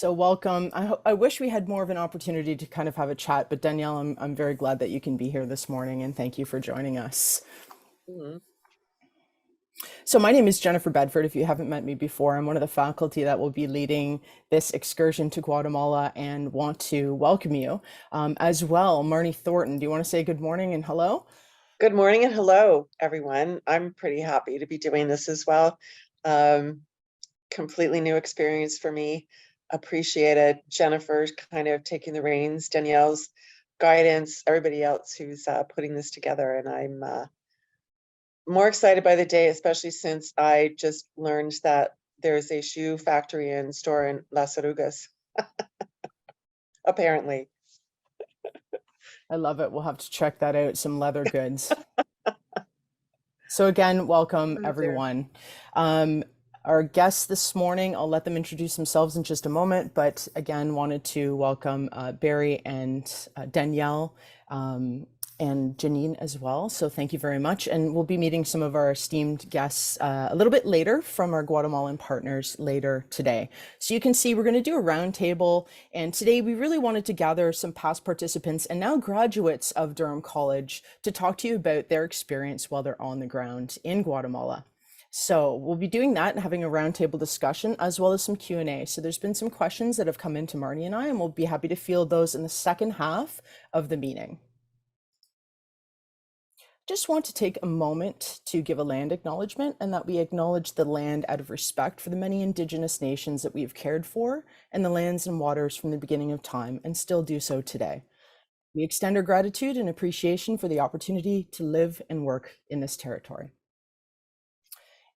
So welcome. I wish we had more of an opportunity to kind of have a chat, but Danielle, I'm very glad that you can be here this morning, and thank you for joining us. Mm-hmm. So my name is Jennifer Bedford. If you haven't met me before, I'm one of the faculty that will be leading this excursion to Guatemala and want to welcome you. As well, Marnie Thornton, do you want to say good morning and hello? Good morning and hello, everyone. I'm pretty happy to be doing this as well. Completely new experience for me. Appreciated Jennifer's kind of taking the reins, Danielle's guidance, everybody else who's putting this together. And I'm more excited by the day, especially since I just learned that there's a shoe factory and store in Las Orugas, apparently. I love it. We'll have to check that out. Some leather goods. So again, welcome everyone. Our guests this morning, I'll let them introduce themselves in just a moment, but again, wanted to welcome Barry and Danielle and Janine as well. So thank you very much. And we'll be meeting some of our esteemed guests a little bit later from our Guatemalan partners later today. So you can see we're going to do a roundtable. And today we really wanted to gather some past participants and now graduates of Durham College to talk to you about their experience while they're on the ground in Guatemala. So we'll be doing that and having a roundtable discussion as well as some Q&A. So there's been some questions that have come into Marnie and I, and we'll be happy to field those in the second half of the meeting. Just want to take a moment to give a land acknowledgement, and that we acknowledge the land out of respect for the many Indigenous nations that we've cared for and the lands and waters from the beginning of time and still do so today. We extend our gratitude and appreciation for the opportunity to live and work in this territory.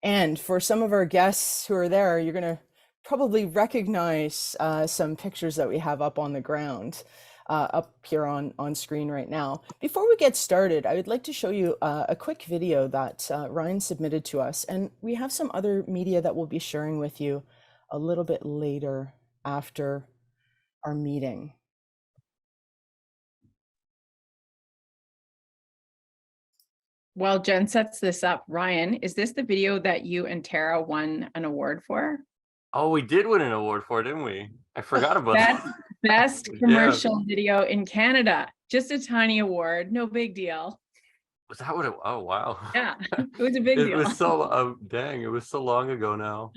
And for some of our guests who are there, you're going to probably recognize some pictures that we have up on the ground. Up here on screen right now. Before we get started, I would like to show you a quick video that Ryan submitted to us, and we have some other media that we'll be sharing with you a little bit later after our meeting. While Jen sets this up, Ryan, is this the video that you and Tara won an award for? Oh, we did win an award for it, didn't we? I forgot about that. Best commercial video in Canada. Just a tiny award, no big deal. Was that what it? Oh, wow. Yeah, it was a big deal. It was so dang. It was so long ago now.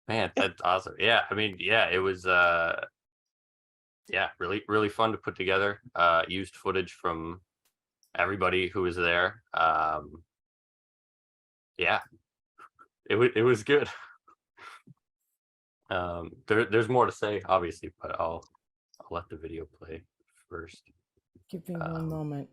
Man, that's awesome. Yeah, I mean, yeah, it was. Yeah, really fun to put together. Used footage from everybody who was there. Yeah, it was good. There's more to say, obviously, but I'll let the video play first. Give me one moment.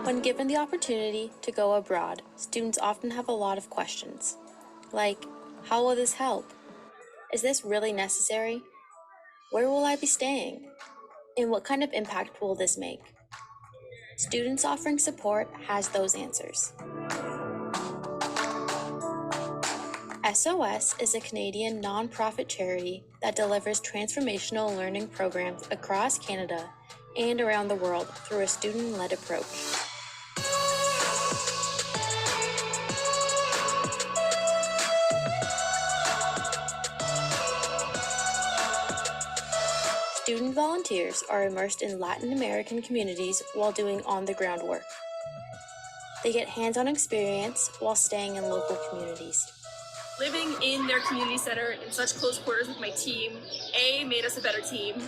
When given the opportunity to go abroad, students often have a lot of questions, like, how will this help? Is this really necessary? Where will I be staying? And what kind of impact will this make? Students Offering Support has those answers. SOS is a Canadian nonprofit charity that delivers transformational learning programs across Canada and around the world through a student-led approach. Student volunteers are immersed in Latin American communities while doing on-the-ground work. They get hands-on experience while staying in local communities. Living in their community center in such close quarters with my team, A, made us a better team,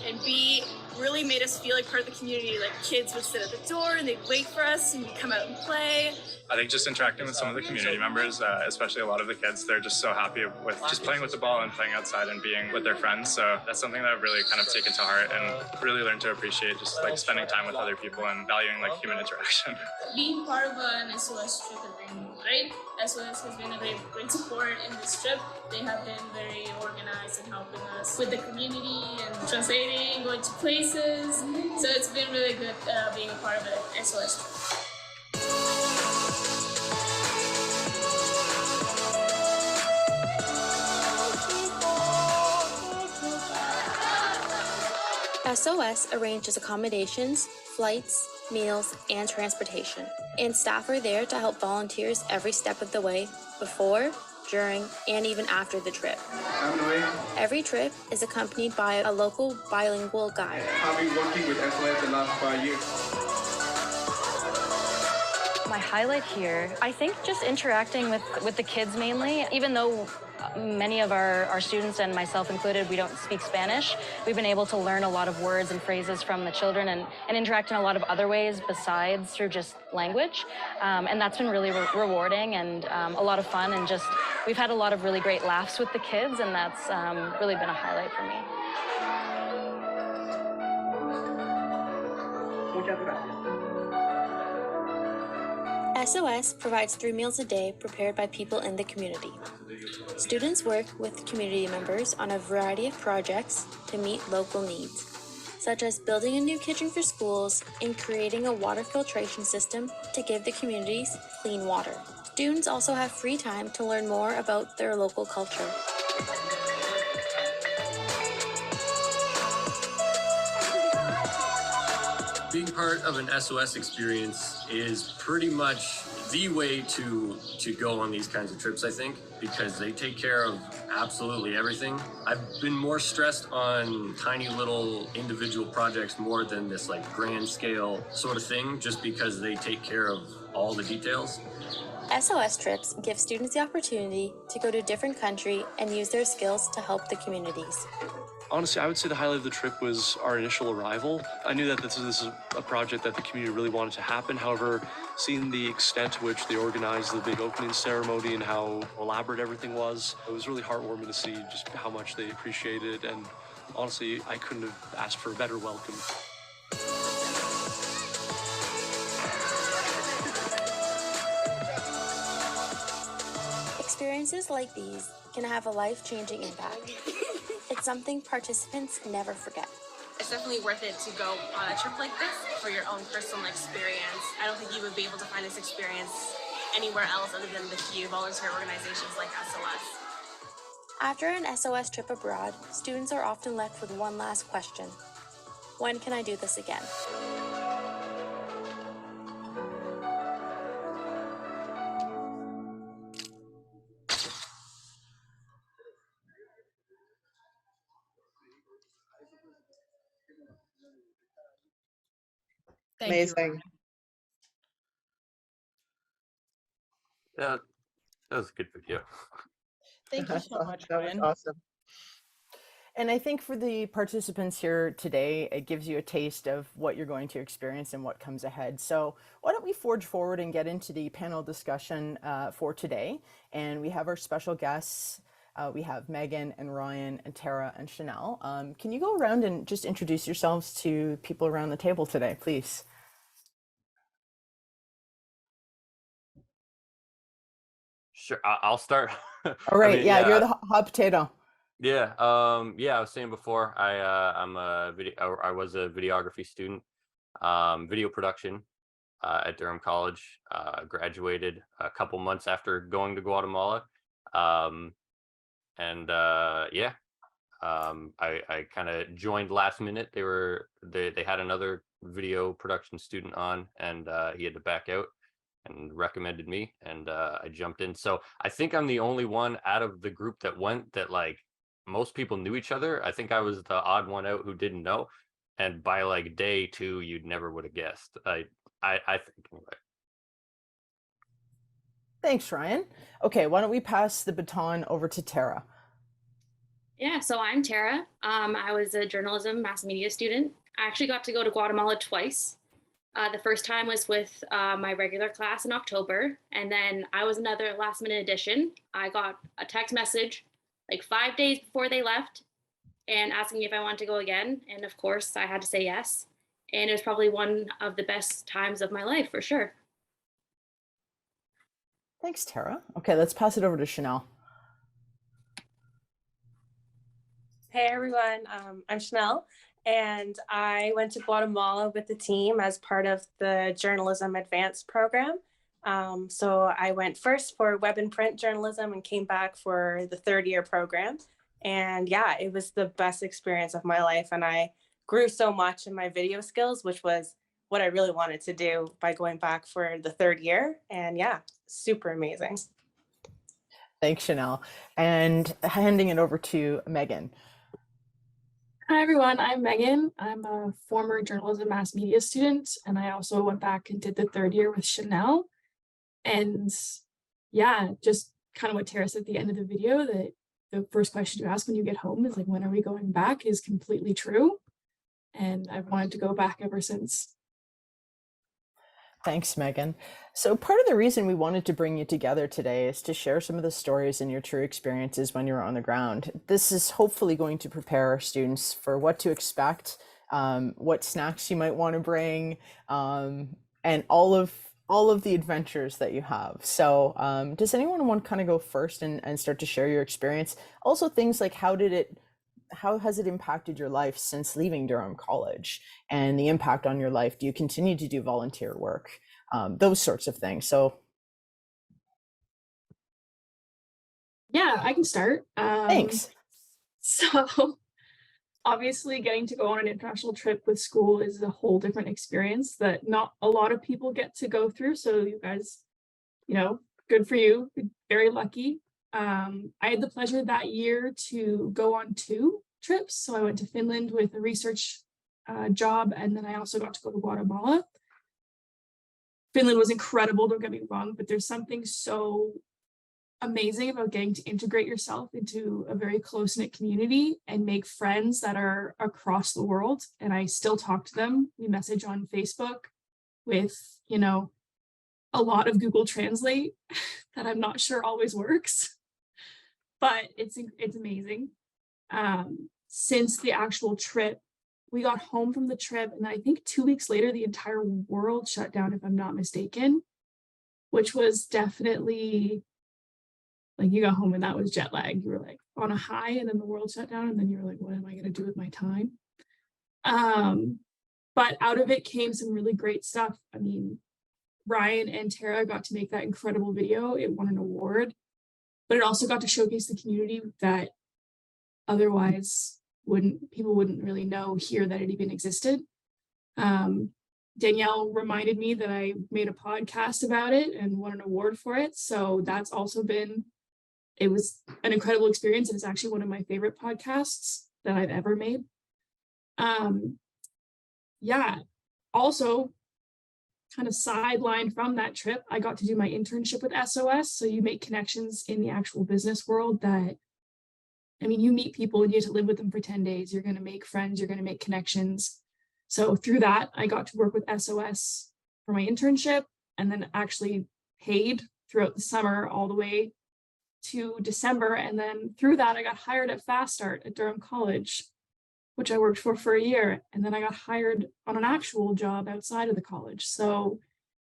and B, really made us feel like part of the community. Like, kids would sit at the door and they'd wait for us and we'd come out and play. I think just interacting with some of the community members, especially a lot of the kids, they're just so happy with just playing with the ball and playing outside and being with their friends. So that's something that I've really kind of taken to heart and really learned to appreciate, just like spending time with other people and valuing like human interaction. Being part of an SOS trip has been great. SOS has been a very great support in this trip. They have been very organized and helping us with the community and translating, going to places. So it's been really good being a part of an SOS trip. SOS arranges accommodations, flights, meals, and transportation. And staff are there to help volunteers every step of the way, before, during, and even after the trip. Every trip is accompanied by a local bilingual guide. I've been working with SOS the last 5 years. My highlight here, I think just interacting with the kids mainly. Even though many of our students, and myself included, we don't speak Spanish, we've been able to learn a lot of words and phrases from the children and interact in a lot of other ways besides through just language. And that's been really rewarding and a lot of fun, and just we've had a lot of really great laughs with the kids, and that's really been a highlight for me. SOS provides 3 meals a day prepared by people in the community. Students work with community members on a variety of projects to meet local needs, such as building a new kitchen for schools and creating a water filtration system to give the communities clean water. Students also have free time to learn more about their local culture. Being part of an SOS experience is pretty much the way to go on these kinds of trips, I think, because they take care of absolutely everything. I've been more stressed on tiny little individual projects more than this like grand scale sort of thing, just because they take care of all the details. SOS trips give students the opportunity to go to a different country and use their skills to help the communities. Honestly, I would say the highlight of the trip was our initial arrival. I knew that this is a project that the community really wanted to happen. However, seeing the extent to which they organized the big opening ceremony and how elaborate everything was, it was really heartwarming to see just how much they appreciated. And honestly, I couldn't have asked for a better welcome. Experiences like these can have a life-changing impact. It's something participants never forget. It's definitely worth it to go on a trip like this for your own personal experience. I don't think you would be able to find this experience anywhere else other than the few volunteer organizations like SOS. After an SOS trip abroad, students are often left with one last question. When can I do this again? Thank you, Amazing. Ryan. Yeah, that was a good video. Thank you so much, That was Ryan. awesome. And I think for the participants here today, it gives you a taste of what you're going to experience and what comes ahead. So why don't we forge forward and get into the panel discussion for today. And we have our special guests. We have Meagan and Ryan and Tara and Shanelle. Can you go around and just introduce yourselves to people around the table today, please? Sure, I'll start. All right, I mean, yeah, you're the hot potato. Yeah, yeah, I was saying before, I was a videography student, video production at Durham College. Graduated a couple months after going to Guatemala, yeah, I kind of joined last minute. They had another video production student on, and he had to back out and recommended me, and I jumped in. So I think I'm the only one out of the group that went that like most people knew each other. I think I was the odd one out who didn't know, and by like day 2, you'd never would have guessed. I think anyway. Thanks, Ryan. Okay, why don't we pass the baton over to Tara? Yeah, so I'm Tara. I was a journalism mass media student. I actually got to go to Guatemala twice. The first time was with my regular class in October, and then I was another last minute addition. I got a text message like 5 days before they left and asking me if I wanted to go again. And of course I had to say yes. And it was probably one of the best times of my life for sure. Thanks, Tara. Okay, let's pass it over to Shanelle. Hey everyone, I'm Shanelle, and I went to Guatemala with the team as part of the Journalism Advanced program. So I went first for web and print journalism and came back for the 3rd year program. And yeah, it was the best experience of my life. And I grew so much in my video skills, which was what I really wanted to do by going back for the third year. And yeah, super amazing. Thanks, Shanelle. And handing it over to Meagan. Hi, everyone. I'm Meagan. I'm a former journalism mass media student, and I also went back and did the third year with Shanelle. And yeah, just kind of what Tara said at the end of the video, that the first question you ask when you get home is like, when are we going back, is completely true. And I've wanted to go back ever since. Thanks, Meagan. So part of the reason we wanted to bring you together today is to share some of the stories and your true experiences when you're on the ground. This is hopefully going to prepare our students for what to expect, what snacks you might want to bring, and all of the adventures that you have. So does anyone want to kind of go first and start to share your experience? Also things like how has it impacted your life since leaving Durham College, and the impact on your life? Do you continue to do volunteer work? Those sorts of things. So yeah, I can start. Thanks. So obviously getting to go on an international trip with school is a whole different experience that not a lot of people get to go through. So you guys, good for you, very lucky. I had the pleasure that year to go on 2 trips. So I went to Finland with a research job, and then I also got to go to Guatemala. Finland was incredible, don't get me wrong, but there's something so amazing about getting to integrate yourself into a very close-knit community and make friends that are across the world. And I still talk to them. We message on Facebook with, a lot of Google Translate that I'm not sure always works, but it's amazing. Since the actual trip, we got home from the trip, and I think 2 weeks later, the entire world shut down, if I'm not mistaken, which was definitely like, you got home and that was jet lag. You were like on a high, and then the world shut down, and then you were like, what am I going to do with my time? But out of it came some really great stuff. I mean, Ryan and Tara got to make that incredible video. It won an award, but it also got to showcase the community that otherwise people wouldn't really know here that it even existed. Danielle reminded me that I made a podcast about it and won an award for it. So that's also it was an incredible experience. And it's actually one of my favorite podcasts that I've ever made. Yeah, also kind of sidelined from that trip, I got to do my internship with SOS. So you make connections in the actual business world that, I mean, you meet people and you get to live with them for 10 days. You're going to make friends, you're going to make connections. So through that, I got to work with SOS for my internship, and then actually paid throughout the summer all the way to December. And then through that, I got hired at Fast Start at Durham College, which I worked for a year. And then I got hired on an actual job outside of the college. So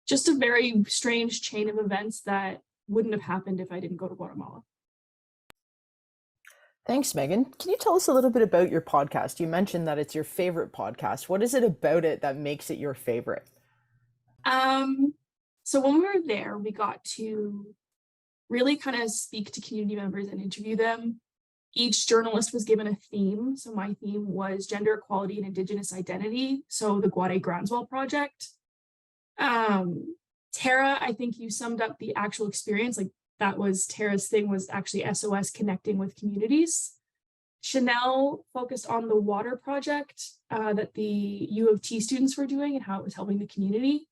just a very strange chain of events that wouldn't have happened if I didn't go to Guatemala. Thanks, Meagan. Can you tell us a little bit about your podcast? You mentioned that it's your favorite podcast. What is it about it that makes it your favorite? So when we were there, we got to really kind of speak to community members and interview them. Each journalist was given a theme. So my theme was gender equality and Indigenous identity. So the Guade Groundswell Project. Tara, I think you summed up the actual experience. Like, that was Tara's thing, was actually SOS connecting with communities. Shanelle focused on the water project that the U of T students were doing and how it was helping the community.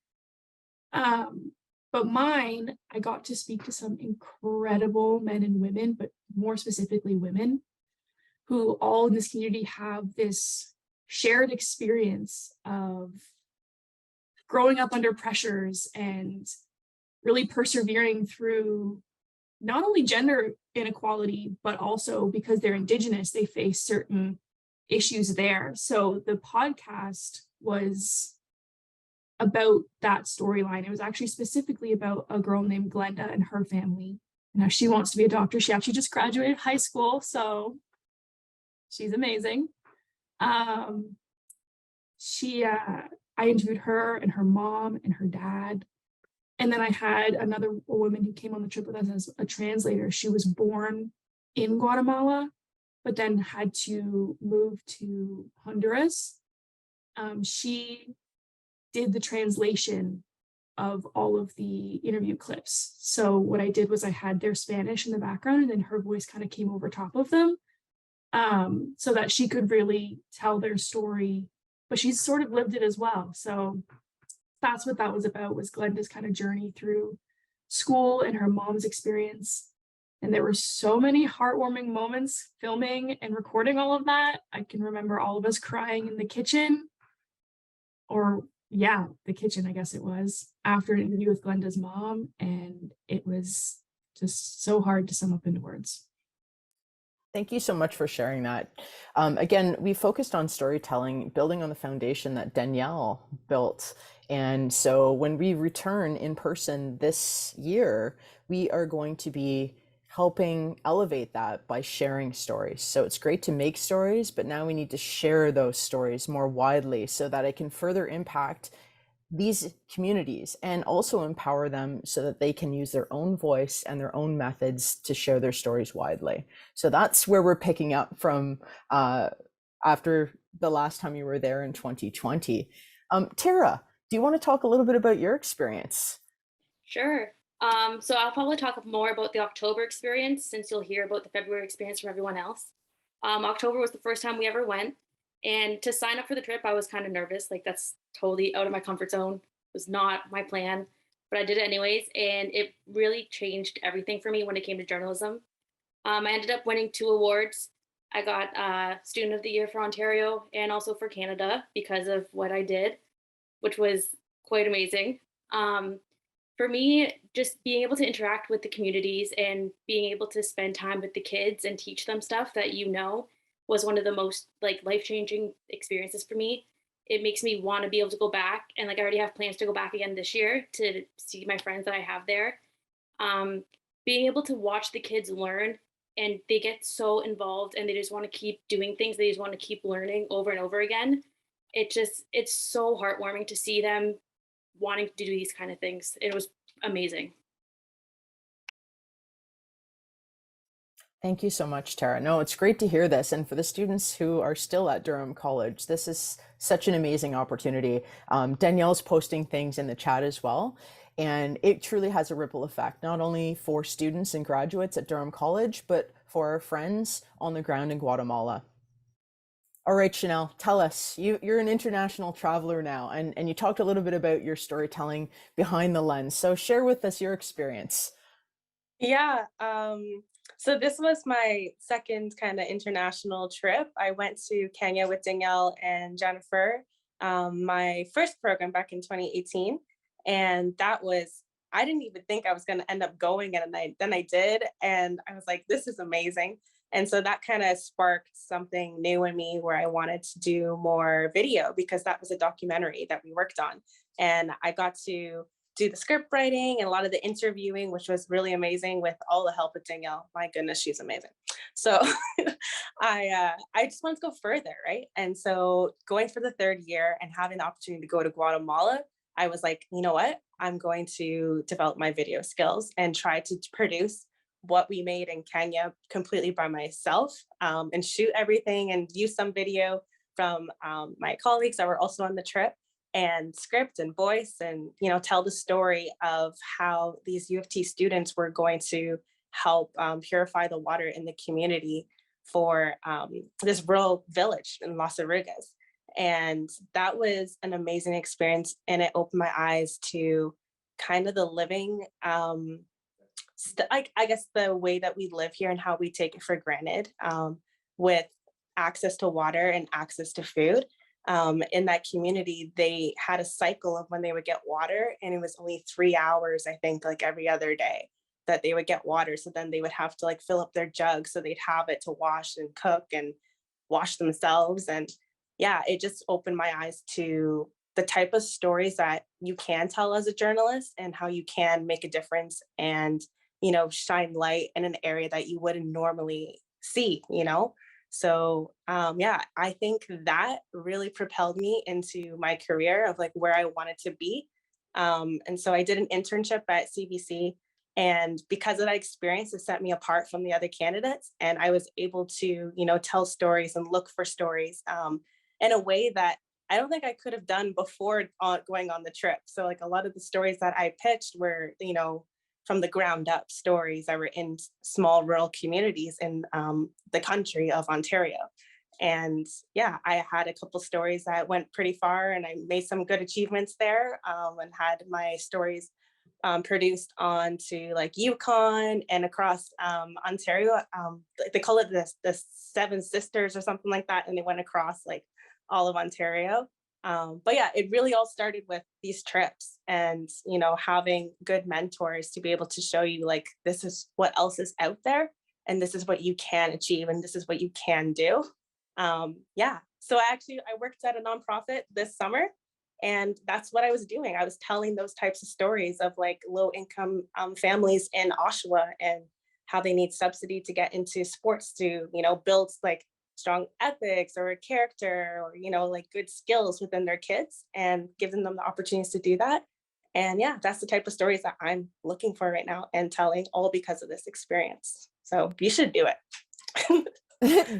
But mine, I got to speak to some incredible men and women, but more specifically women, who all in this community have this shared experience of growing up under pressures and really persevering through not only gender inequality, but also because they're Indigenous, they face certain issues there. So the podcast was about that storyline. It was actually specifically about a girl named Glenda and her family. Now she wants to be a doctor. She actually just graduated high school, so she's amazing. I interviewed her and her mom and her dad. And then I had another woman who came on the trip with us as a translator. She was born in Guatemala, but then had to move to Honduras she did the translation of all of the interview clips. So what I did was I had their Spanish in the background, and then her voice kind of came over top of them, so that she could really tell their story, but she's sort of lived it as well. So that's what that was about, was Glenda's kind of journey through school and her mom's experience. And there were so many heartwarming moments filming and recording all of that. I can remember all of us crying in the kitchen, or yeah, the kitchen, I guess it was, after an interview with Glenda's mom. And it was just so hard to sum up into words. Thank you so much for sharing that. Again, we focused on storytelling, building on the foundation that Danielle built. And so when we return in person this year, we are going to be helping elevate that by sharing stories. So it's great to make stories, but now we need to share those stories more widely so that it can further impact these communities and also empower them so that they can use their own voice and their own methods to share their stories widely. So that's where we're picking up from after the last time you were there in 2020. Tara, do you want to talk a little bit about your experience? Sure. So I'll probably talk more about the October experience, since you'll hear about the February experience from everyone else. October was the first time we ever went. And to sign up for the trip, I was kind of nervous. Like, that's totally out of my comfort zone. It was not my plan, but I did it anyways. And it really changed everything for me when it came to journalism. I ended up winning 2 awards. I got Student of the Year for Ontario and also for Canada because of what I did, which was quite amazing. For me, just being able to interact with the communities and being able to spend time with the kids and teach them stuff that was one of the most life-changing experiences for me. It makes me want to be able to go back, and I already have plans to go back again this year to see my friends that I have there. Being able to watch the kids learn, and they get so involved and they just want to keep doing things. They just want to keep learning over and over again. It's so heartwarming to see them wanting to do these kind of things. It was amazing. Thank you so much, Tara. No, it's great to hear this. And for the students who are still at Durham College, this is such an amazing opportunity. Danielle's posting things in the chat as well. And it truly has a ripple effect, not only for students and graduates at Durham College, but for our friends on the ground in Guatemala. All right, Shanelle, tell us, you're an international traveler now, and you talked a little bit about your storytelling behind the lens. So share with us your experience. Yeah, so this was my second kind of international trip. I went to Kenya with Danielle and Jennifer, my first program back in 2018. And I didn't even think I was going to end up going, and then I did. And I was like, this is amazing. And so that kind of sparked something new in me where I wanted to do more video, because that was a documentary that we worked on. And I got to do the script writing and a lot of the interviewing, which was really amazing with all the help of Danielle. My goodness, she's amazing. So I just wanted to go further, right? And so going for the 3rd year and having the opportunity to go to Guatemala, I was like, you know what? I'm going to develop my video skills and try to produce what we made in Kenya completely by myself, and shoot everything and use some video from my colleagues that were also on the trip, and script and voice, and tell the story of how these U of T students were going to help purify the water in the community for this rural village in Las Orugas. And that was an amazing experience, and it opened my eyes to kind of the living, I guess the way that we live here and how we take it for granted, with access to water and access to food. In that community, they had a cycle of when they would get water, and it was only 3 hours, I think, every other day that they would get water. So then they would have to fill up their jugs so they'd have it to wash and cook and wash themselves. And yeah, it just opened my eyes to the type of stories that you can tell as a journalist, and how you can make a difference and shine light in an area that you wouldn't normally see. So yeah, I think that really propelled me into my career of where I wanted to be. And so I did an internship at CBC, and because of that experience, it set me apart from the other candidates. And I was able to, tell stories and look for stories in a way that I don't think I could have done before going on the trip. So like a lot of the stories that I pitched were, from the ground up stories that were in small rural communities in the country of Ontario. And yeah, I had a couple stories that went pretty far, and I made some good achievements there, and had my stories produced onto like Yukon and across Ontario. They call it the Seven Sisters or something like that, and they went across like all of Ontario. But yeah, it really all started with these trips and, having good mentors to be able to show you like, this is what else is out there, and this is what you can achieve, and this is what you can do. Yeah. So I worked at a nonprofit this summer, and that's what I was doing. I was telling those types of stories of like low income families in Oshawa and how they need subsidy to get into sports to, build like strong ethics or character or, like good skills within their kids, and giving them the opportunities to do that. And yeah, that's the type of stories that I'm looking for right now and telling, all because of this experience. So you should do it.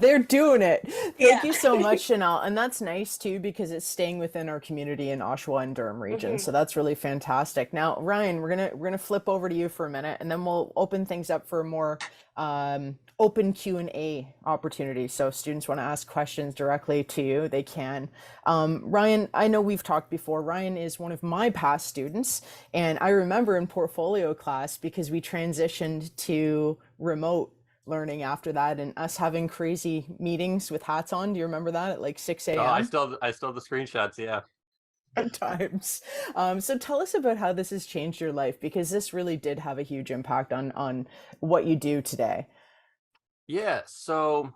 They're doing it. Thank you so much, Shanelle. And that's nice too, because it's staying within our community in Oshawa and Durham region. So that's really fantastic. Now, Ryan, we're gonna flip over to you for a minute, and then we'll open things up for more open Q&A opportunity. So students want to ask questions directly to you, they can. Ryan, I know we've talked before. Ryan is one of my past students, and I remember in portfolio class, because we transitioned to remote learning after that, and us having crazy meetings with hats on. Do you remember that at like 6 a.m.? Oh, I still have the screenshots. Yeah. Times. So tell us about how this has changed your life, because this really did have a huge impact on what you do today. Yeah. So,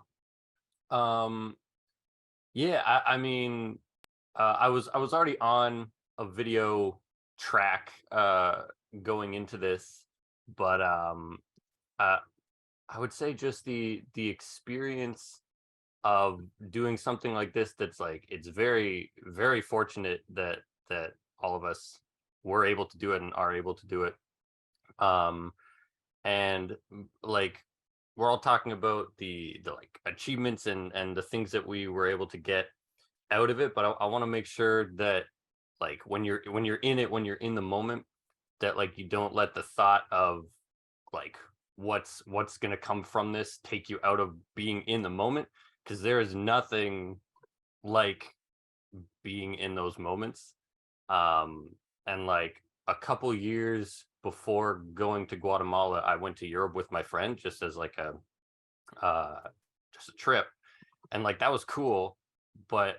yeah, I mean, I was already on a video track going into this, but I would say just the experience of doing something like this, that's like, it's very, very fortunate that all of us were able to do it and are able to do it. And like, we're all talking about the like achievements and the things that we were able to get out of it, but I want to make sure that like when you're in it, when you're in the moment, that like you don't let the thought of like what's going to come from this take you out of being in the moment, because there is nothing like being in those moments. And like a couple years before going to Guatemala, I went to Europe with my friend, just as like a trip, and like that was cool. But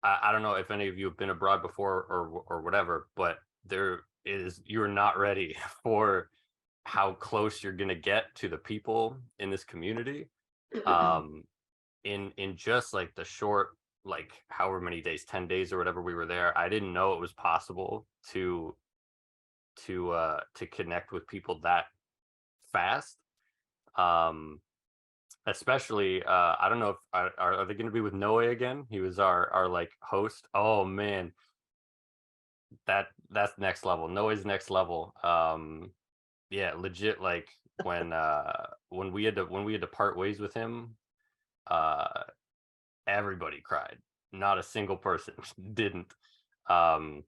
I don't know if any of you have been abroad before or whatever, but you're not ready for how close you're gonna get to the people in this community. In just like the short, like however many days, 10 days or whatever we were there, I didn't know it was possible to connect with people that fast. Especially I don't know if are they going to be with Noe again? He was our like host. Oh man, that's next level. Noe's next level. Yeah, legit. Like when we had to part ways with him, everybody cried. Not a single person didn't. And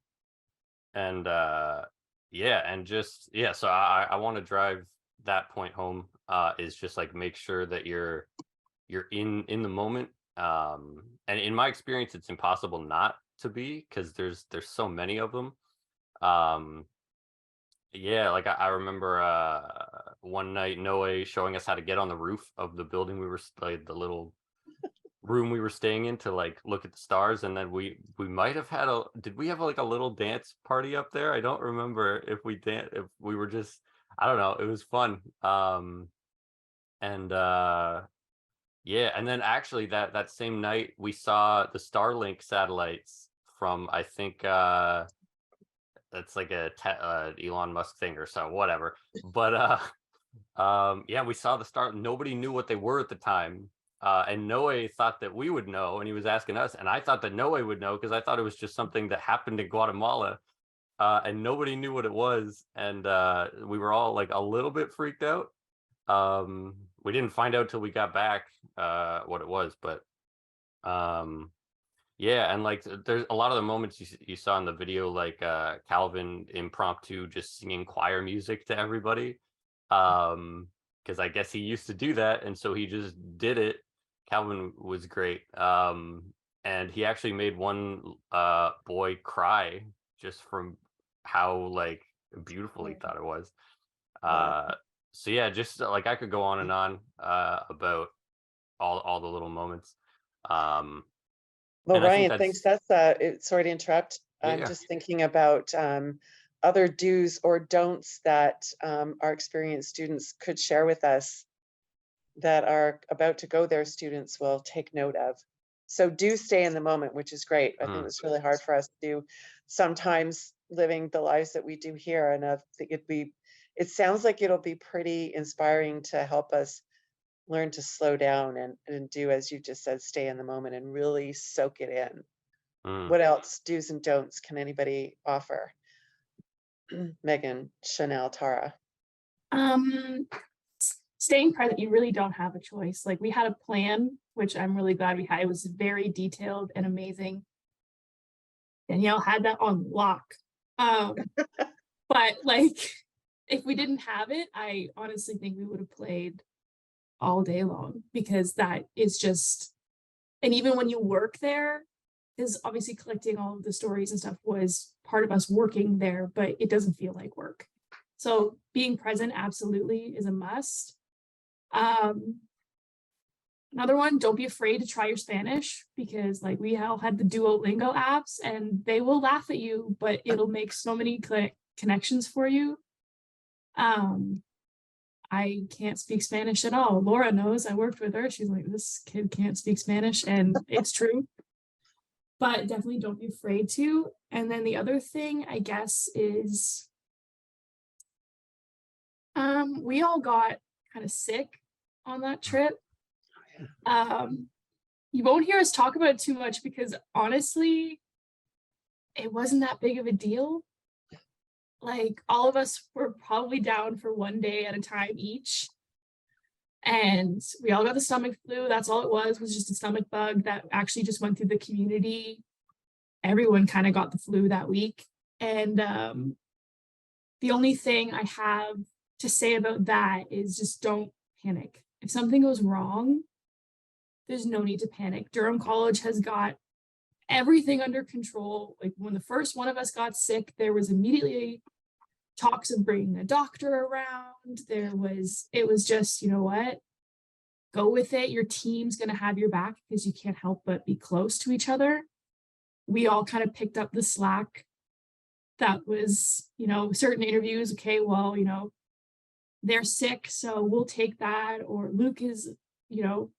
yeah, and just yeah. So I want to drive that point home. Is just like make sure that you're in the moment. And in my experience, it's impossible not to be, because there's so many of them. Yeah, like I remember one night Noe showing us how to get on the roof of the building we were like the little room we were staying in, to like look at the stars. And then we might have had did we have like a little dance party up there? I don't remember if we were just, I don't know, it was fun. And yeah, and then actually that same night we saw the Starlink satellites from, I think that's like a Elon Musk thing or so, whatever. But yeah, we saw the star. Nobody knew what they were at the time. And Noe thought that we would know, and he was asking us, and I thought that Noe would know, because I thought it was just something that happened in Guatemala, and nobody knew what it was, and we were all like a little bit freaked out. We didn't find out till we got back what it was, but Yeah, and like there's a lot of the moments you saw in the video, like Calvin impromptu just singing choir music to everybody. Because I guess he used to do that, and so he just did it. Calvin was great. And he actually made one boy cry just from how like beautiful he thought it was. So yeah, just like I could go on and on about all the little moments. Well, And I think Ryan, that's thanks. Sorry to interrupt. I'm yeah. just thinking about other do's or don'ts that our experienced students could share with us that are about to go there, students will take note of. So do stay in the moment, which is great. I think it's really hard for us to do sometimes living the lives that we do here. And I think it sounds like it'll be pretty inspiring to help us learn to slow down and do, as you just said, stay in the moment and really soak it in. What else, do's and don'ts, can anybody offer? Meagan, Shanelle, Tara. Staying present, you really don't have a choice. Like we had a plan, which I'm really glad we had. It was very detailed and amazing. Danielle had that on lock. But like, if we didn't have it, I honestly think we would have played all day long, because that is just, and even when you work there, is obviously collecting all of the stories and stuff was part of us working there, but it doesn't feel like work. So being present absolutely is a must. Another one, don't be afraid to try your Spanish, because like we all had the Duolingo apps and they will laugh at you, but it'll make so many connections for you. I can't speak Spanish at all. Laura knows, I worked with her. She's like, this kid can't speak Spanish, and it's true. But definitely don't be afraid to. And then the other thing, I guess, is we all got kind of sick on that trip. You won't hear us talk about it too much because honestly, it wasn't that big of a deal. Like all of us were probably down for one day at a time each. And we all got the stomach flu. That's all it was just a stomach bug that actually just went through the community. Everyone kind of got the flu that week. And the only thing I have to say about that is just don't panic. If something goes wrong, there's no need to panic. Durham College has got everything under control. Like when the first one of us got sick, there was immediately talks of bringing a doctor around. It was just, you know what? Go with it. Your team's going to have your back because you can't help but be close to each other. We all kind of picked up the slack. That was, certain interviews. Okay, well, they're sick, so we'll take that. Or Luke is,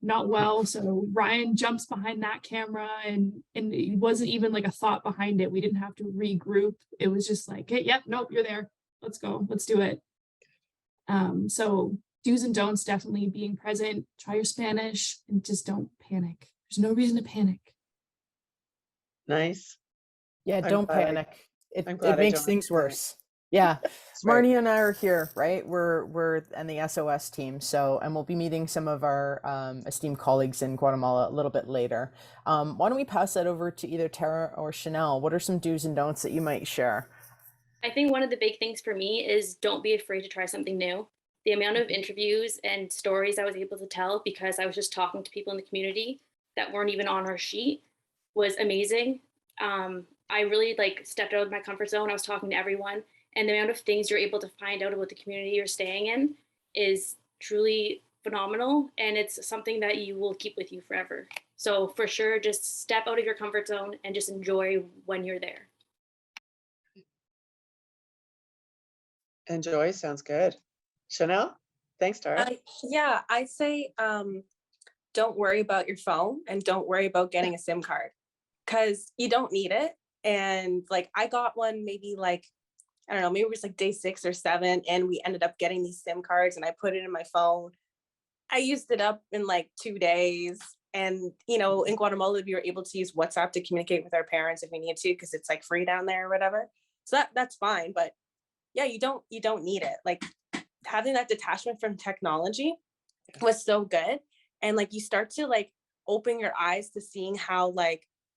not well, so Ryan jumps behind that camera, and it wasn't even like a thought behind it. We didn't have to regroup. It was just like, hey, yep, nope, you're there. Let's go. Let's do it. So do's and don'ts, definitely being present, try your Spanish, and just don't panic. There's no reason to panic. Nice. Yeah, don't panic. It makes things worse. Yeah. Marnie and I are here, right? We're in the SOS team. And we'll be meeting some of our esteemed colleagues in Guatemala a little bit later. Why don't we pass that over to either Tara or Shanelle? What are some do's and don'ts that you might share? I think one of the big things for me is don't be afraid to try something new. The amount of interviews and stories I was able to tell because I was just talking to people in the community that weren't even on our sheet was amazing. I really stepped out of my comfort zone. I was talking to everyone, and the amount of things you're able to find out about the community you're staying in is truly phenomenal, and it's something that you will keep with you forever. So for sure, just step out of your comfort zone and just enjoy when you're there. Enjoy sounds good. Shanelle? Thanks, Tara. Yeah, I'd say don't worry about your phone and don't worry about getting a SIM card because you don't need it. And I got one maybe I don't know, maybe it was day 6 or 7, and we ended up getting these SIM cards and I put it in my phone. I used it up in 2 days. And, in Guatemala, we were able to use WhatsApp to communicate with our parents if we need to, because it's free down there or whatever. So that's fine. But yeah, you don't need it. Having that detachment from technology was so good. And you start to open your eyes to seeing how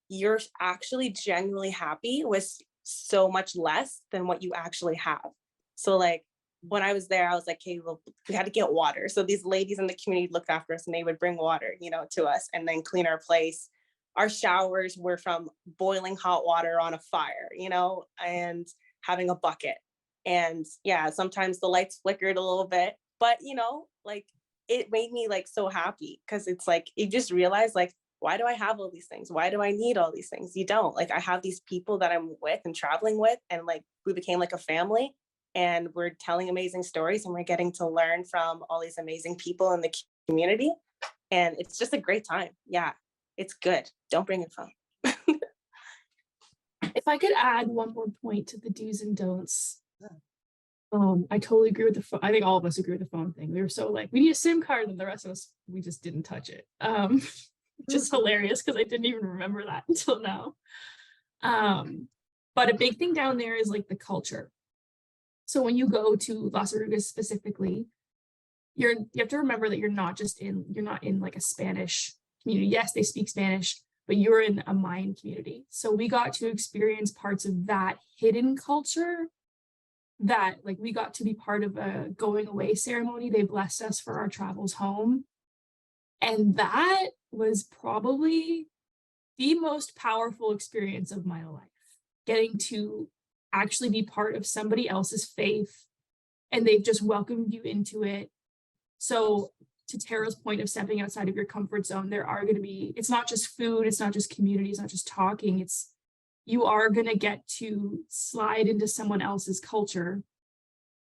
you're actually genuinely happy with so much less than what you actually have. So like when I was there, I was like, hey, well, we had to get water. So these ladies in the community looked after us and they would bring water, you know, to us and then clean our place. Our showers were from boiling hot water on a fire, you know, and having a bucket. And yeah, sometimes the lights flickered a little bit, but you know, like it made me like so happy because it's like, you just realize like, why do I have all these things? Why do I need all these things? You don't. Like I have these people that I'm with and traveling with, and like we became like a family, and we're telling amazing stories and we're getting to learn from all these amazing people in the community. And it's just a great time. Yeah, it's good. Don't bring your phone. If I could add one more point to the do's and don'ts. I totally agree with the phone. I think all of us agree with the phone thing. We were so like, we need a SIM card, and the rest of us, we just didn't touch it. Just hilarious because I didn't even remember that until now. But a big thing down there is like the culture. So when you go to Las Orugas specifically, you have to remember that you're not in like a Spanish community. Yes, they speak Spanish, but you're in a Mayan community. So we got to experience parts of that hidden culture that like we got to be part of a going away ceremony. They blessed us for our travels home. And that was probably the most powerful experience of my life, getting to actually be part of somebody else's faith, and they've just welcomed you into it. So to Tara's point of stepping outside of your comfort zone, there are going to be, it's not just food, it's not just community, it's not just talking, it's you are going to get to slide into someone else's culture.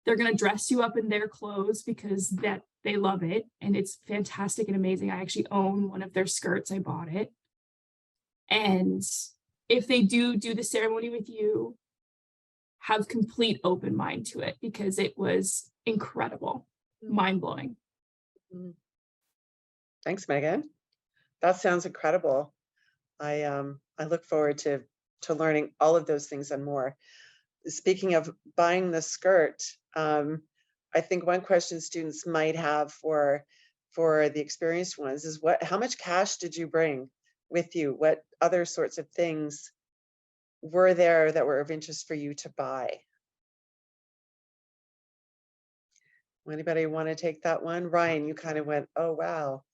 They're going to dress you up in their clothes because that they love it, and it's fantastic and amazing. I actually own one of their skirts. I bought it. And if they do the ceremony with you, have complete open mind to it because it was incredible, mind-blowing. Thanks, Megan. That sounds incredible. I look forward to learning all of those things and more. Speaking of buying the skirt, I think one question students might have for the experienced ones is how much cash did you bring with you? What other sorts of things were there that were of interest for you to buy? Anybody want to take that one? Ryan, you kind of went, oh, wow.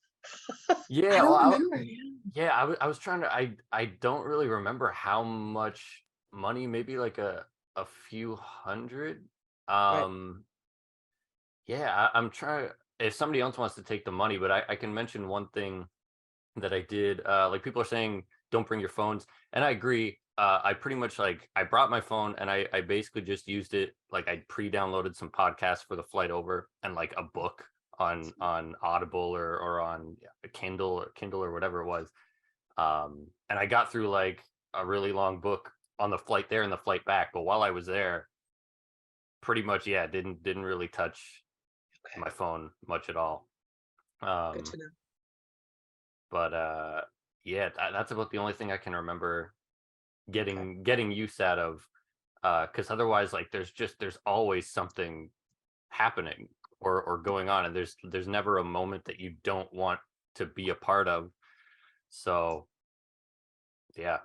Yeah, I well, don't remember. I was trying to, I don't really remember how much money, maybe like a few hundred. Yeah, I'm trying, if somebody else wants to take the money, but I can mention one thing that I did. Like people are saying, don't bring your phones. And I agree. I pretty much like, I brought my phone and I basically just used it. Like I pre-downloaded some podcasts for the flight over and like a book on Audible or on a Kindle or whatever it was. And I got through like a really long book on the flight there and the flight back. But while I was there, pretty much, yeah, didn't really touch my phone much at all. Good to know. But yeah, that's about the only thing I can remember getting use out of, because otherwise, like there's always something happening or going on, and there's never a moment that you don't want to be a part of. So yeah.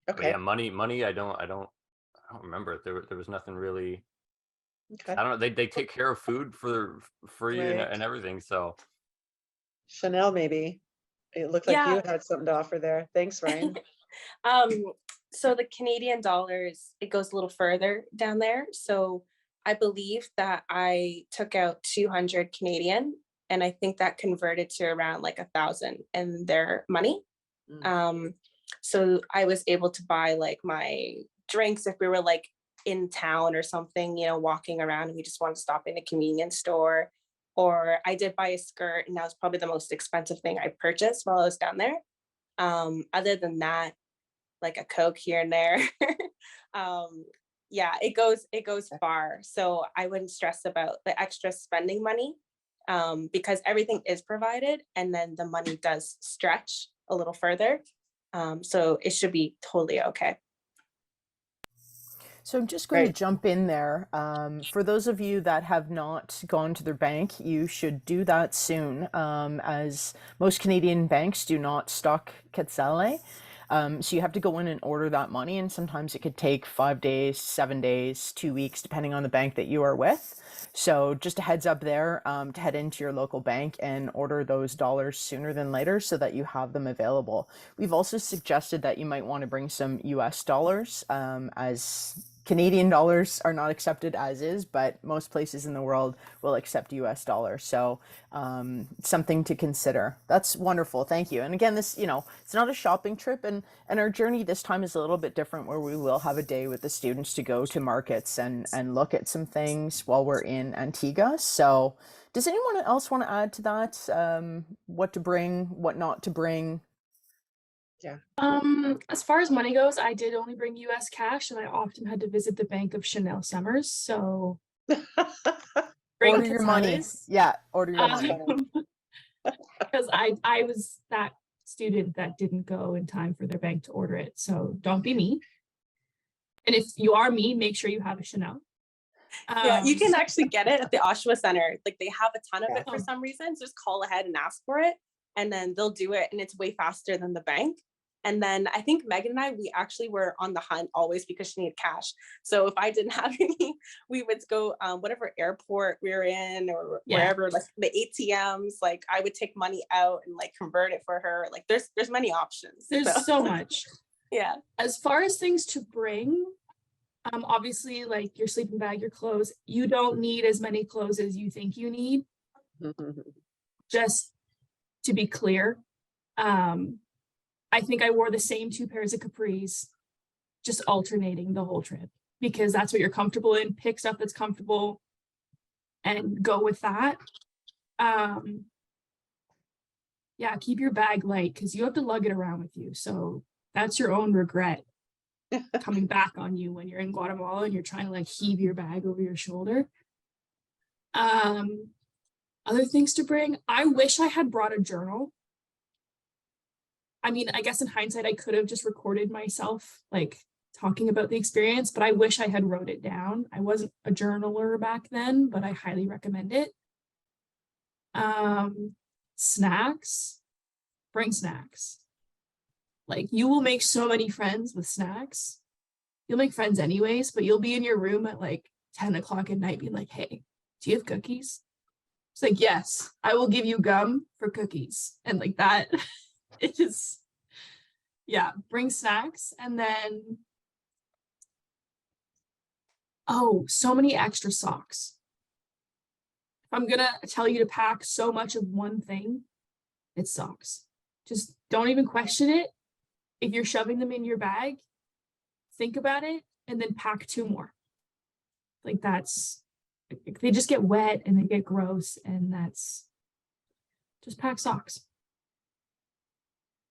But Okay. yeah, money I don't remember. There was nothing really. Okay. I don't know. They take care of food for you Right. and everything. So Chanel, maybe. It looked like you had something to offer there. Thanks, Ryan. So the Canadian dollars, it goes a little further down there. So I believe that I took out 200 Canadian, and I think that converted to around like 1,000 in their money. So I was able to buy like my drinks if we were like in town or something, you know, walking around and we just want to stop in a convenience store. Or I did buy a skirt, and that was probably the most expensive thing I purchased while I was down there. Other than that, like a Coke here and there. Yeah, it goes far. So I wouldn't stress about the extra spending money, because everything is provided, and then the money does stretch a little further. So it should be totally okay. So I'm just going to jump in there. For those of you that have not gone to their bank, you should do that soon, as most Canadian banks do not stock quetzale. So you have to go in and order that money, and sometimes it could take 5 days, 7 days, 2 weeks, depending on the bank that you are with. So just a heads up there, to head into your local bank and order those dollars sooner than later so that you have them available. We've also suggested that you might want to bring some US dollars, as Canadian dollars are not accepted as is, but most places in the world will accept US dollars. So something to consider. That's wonderful. Thank you. And again, this, it's not a shopping trip, and our journey this time is a little bit different, where we will have a day with the students to go to markets and look at some things while we're in Antigua. So does anyone else want to add to that? What to bring, what not to bring? Yeah. As far as money goes, I did only bring US cash, and I often had to visit the bank of Shanelle Somers. So order your money. Yeah, order your money. Because I was that student that didn't go in time for their bank to order it. So don't be me. And if you are me, make sure you have a Chanel. Yeah, you can actually get it at the Oshawa Center. Like, they have a ton of it for some reason. So just call ahead and ask for it, and then they'll do it, and it's way faster than the bank. And then I think Megan and I, we actually were on the hunt always because she needed cash. So if I didn't have any, we would go whatever airport we were in, or wherever, like the ATMs, like I would take money out and like convert it for her. Like there's many options. There's so much. Yeah. As far as things to bring, obviously, like your sleeping bag, your clothes, you don't need as many clothes as you think you need. Just to be clear. I think I wore the same 2 pairs of capris, just alternating the whole trip, because that's what you're comfortable in. Pick stuff that's comfortable and go with that. Yeah, keep your bag light, because you have to lug it around with you. So that's your own regret coming back on you when you're in Guatemala and you're trying to like heave your bag over your shoulder. Other things to bring. I wish I had brought a journal. I mean, I guess in hindsight, I could have just recorded myself like talking about the experience, but I wish I had wrote it down. I wasn't a journaler back then, but I highly recommend it. Snacks, bring snacks. Like, you will make so many friends with snacks. You'll make friends anyways, but you'll be in your room at like 10 o'clock at night being like, hey, do you have cookies? It's like, yes, I will give you gum for cookies. And like that. It is, yeah, bring snacks. And then, so many extra socks. If I'm gonna tell you to pack so much of one thing, it's socks. Just don't even question it. If you're shoving them in your bag, think about it and then pack 2 more. Like, that's, they just get wet and they get gross, and that's, just pack socks.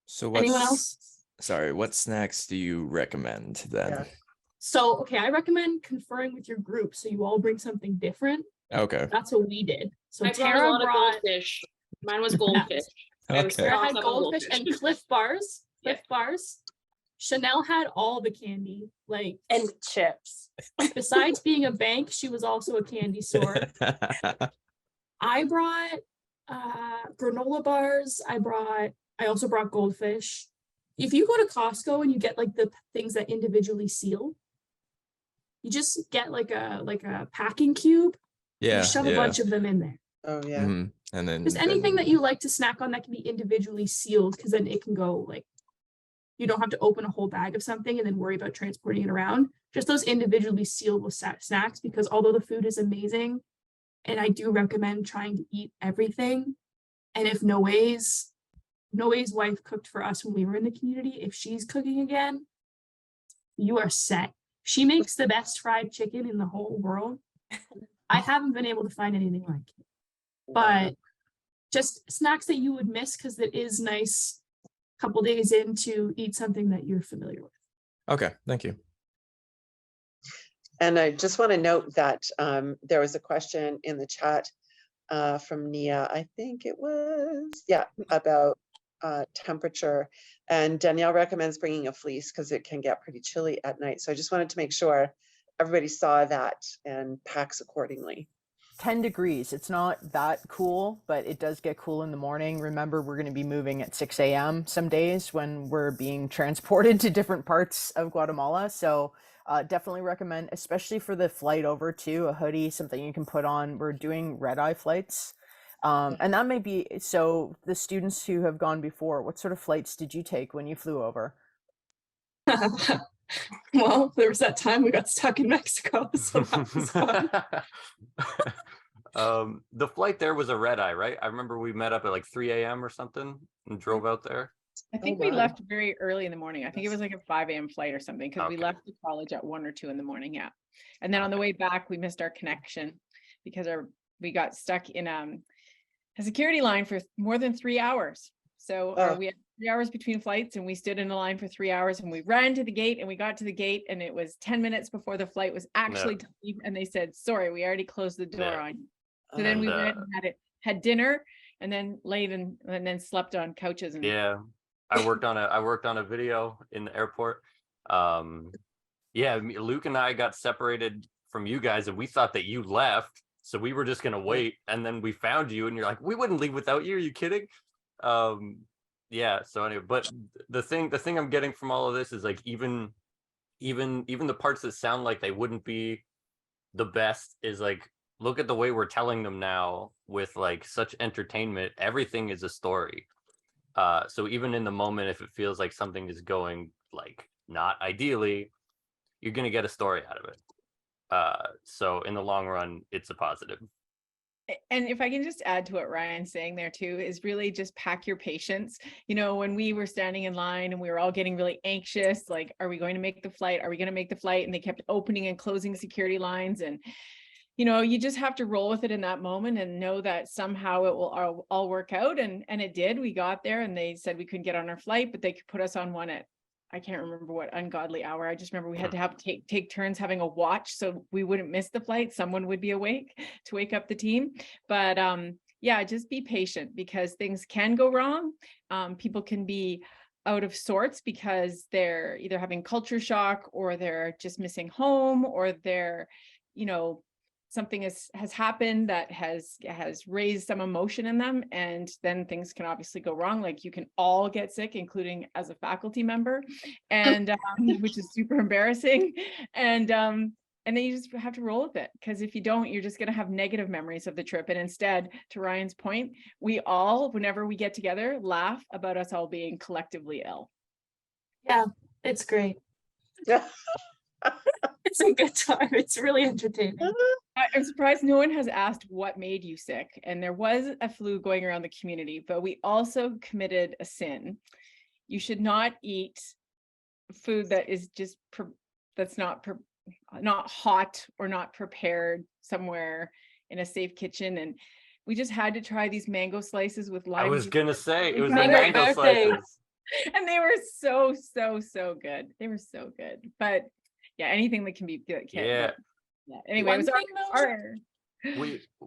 So anyone else? Sorry, what snacks do you recommend then? Yeah. So, okay, I recommend conferring with your group so you all bring something different. Okay. That's what we did. So I brought a lot of goldfish. Mine was goldfish. Okay. Sarah had goldfish and Cliff Bars. Bars. Shanelle had all the candy, like, and chips. Besides being a bank, she was also a candy store. I brought granola bars. I also brought goldfish. If you go to Costco and you get like the things that individually seal, you just get like a packing cube. Yeah. You shove a bunch of them in there. Oh yeah. And then just anything that you like to snack on that can be individually sealed, because then it can go, like, you don't have to open a whole bag of something and then worry about transporting it around. Just those individually sealed snacks, because although the food is amazing, and I do recommend trying to eat everything, and if Noe's wife cooked for us when we were in the community, if she's cooking again, you are set. She makes the best fried chicken in the whole world. I haven't been able to find anything like it. But just snacks that you would miss, because it is nice a couple days in to eat something that you're familiar with. Okay, thank you. And I just want to note that there was a question in the chat from Nia, I think it was, about temperature. And Danielle recommends bringing a fleece because it can get pretty chilly at night. So I just wanted to make sure everybody saw that and packs accordingly. 10 degrees. It's not that cool, but it does get cool in the morning. Remember, we're going to be moving at 6 a.m. some days when we're being transported to different parts of Guatemala. So definitely recommend, especially for the flight over too, a hoodie, something you can put on. We're doing red-eye flights. And that may be, so the students who have gone before, what sort of flights did you take when you flew over? Well, there was that time we got stuck in Mexico, so that was fun. The flight there was a red eye, right? I remember we met up at like 3 a.m. or something and drove out there. I think we left very early in the morning. I think it was like a 5 a.m. flight or something, because we Okay. left the college at 1 or 2 in the morning. Yeah. And then on the way back, we missed our connection because we got stuck in a security line for more than 3 hours. So we had 3 hours between flights, and we stood in a line for 3 hours, and we ran to the gate, and we got to the gate, and it was 10 minutes before the flight was actually to leave, and they said, sorry, we already closed the door on you. So then we went and had dinner, and then laid and then slept on couches. And Yeah, I worked on a video in the airport. Yeah, Luke and I got separated from you guys, and we thought that you left, so we were just gonna wait, and then we found you, and you're like, we wouldn't leave without you. Are you kidding? Yeah. So anyway, but the thing I'm getting from all of this is like even the parts that sound like they wouldn't be the best is like, look at the way we're telling them now with like such entertainment. Everything is a story. So even in the moment, if it feels like something is going like not ideally, you're gonna get a story out of it. So in the long run, it's a positive. And if I can just add to what Ryan's saying there too, is really just pack your patience. You know, when we were standing in line and we were all getting really anxious, like, are we going to make the flight? Are we going to make the flight? And they kept opening and closing security lines. And, you know, you just have to roll with it in that moment and know that somehow it will all work out. And it did. We got there and they said we couldn't get on our flight, but they could put us on one at, I can't remember what ungodly hour. I just remember we had to take turns having a watch so we wouldn't miss the flight. Someone would be awake to wake up the team. But yeah, just be patient because things can go wrong. People can be out of sorts because they're either having culture shock or they're just missing home or they're, you know, something has happened that has raised some emotion in them, and then things can obviously go wrong. Like you can all get sick, including as a faculty member, and which is super embarrassing. And then you just have to roll with it, because if you don't, you're just going to have negative memories of the trip. And instead, to Ryan's point, we all, whenever we get together, laugh about us all being collectively ill. Yeah, it's great. It's a good time. It's really entertaining. I'm surprised no one has asked what made you sick. And there was a flu going around the community, but we also committed a sin. You should not eat food that is just that's not hot or not prepared somewhere in a safe kitchen. And we just had to try these mango slices with lime. I was gonna say it was the Mango mango birthday. slices. And they were so good. They were so good. But yeah, anything that can be good. Yeah. Yeah. Anyway, it was our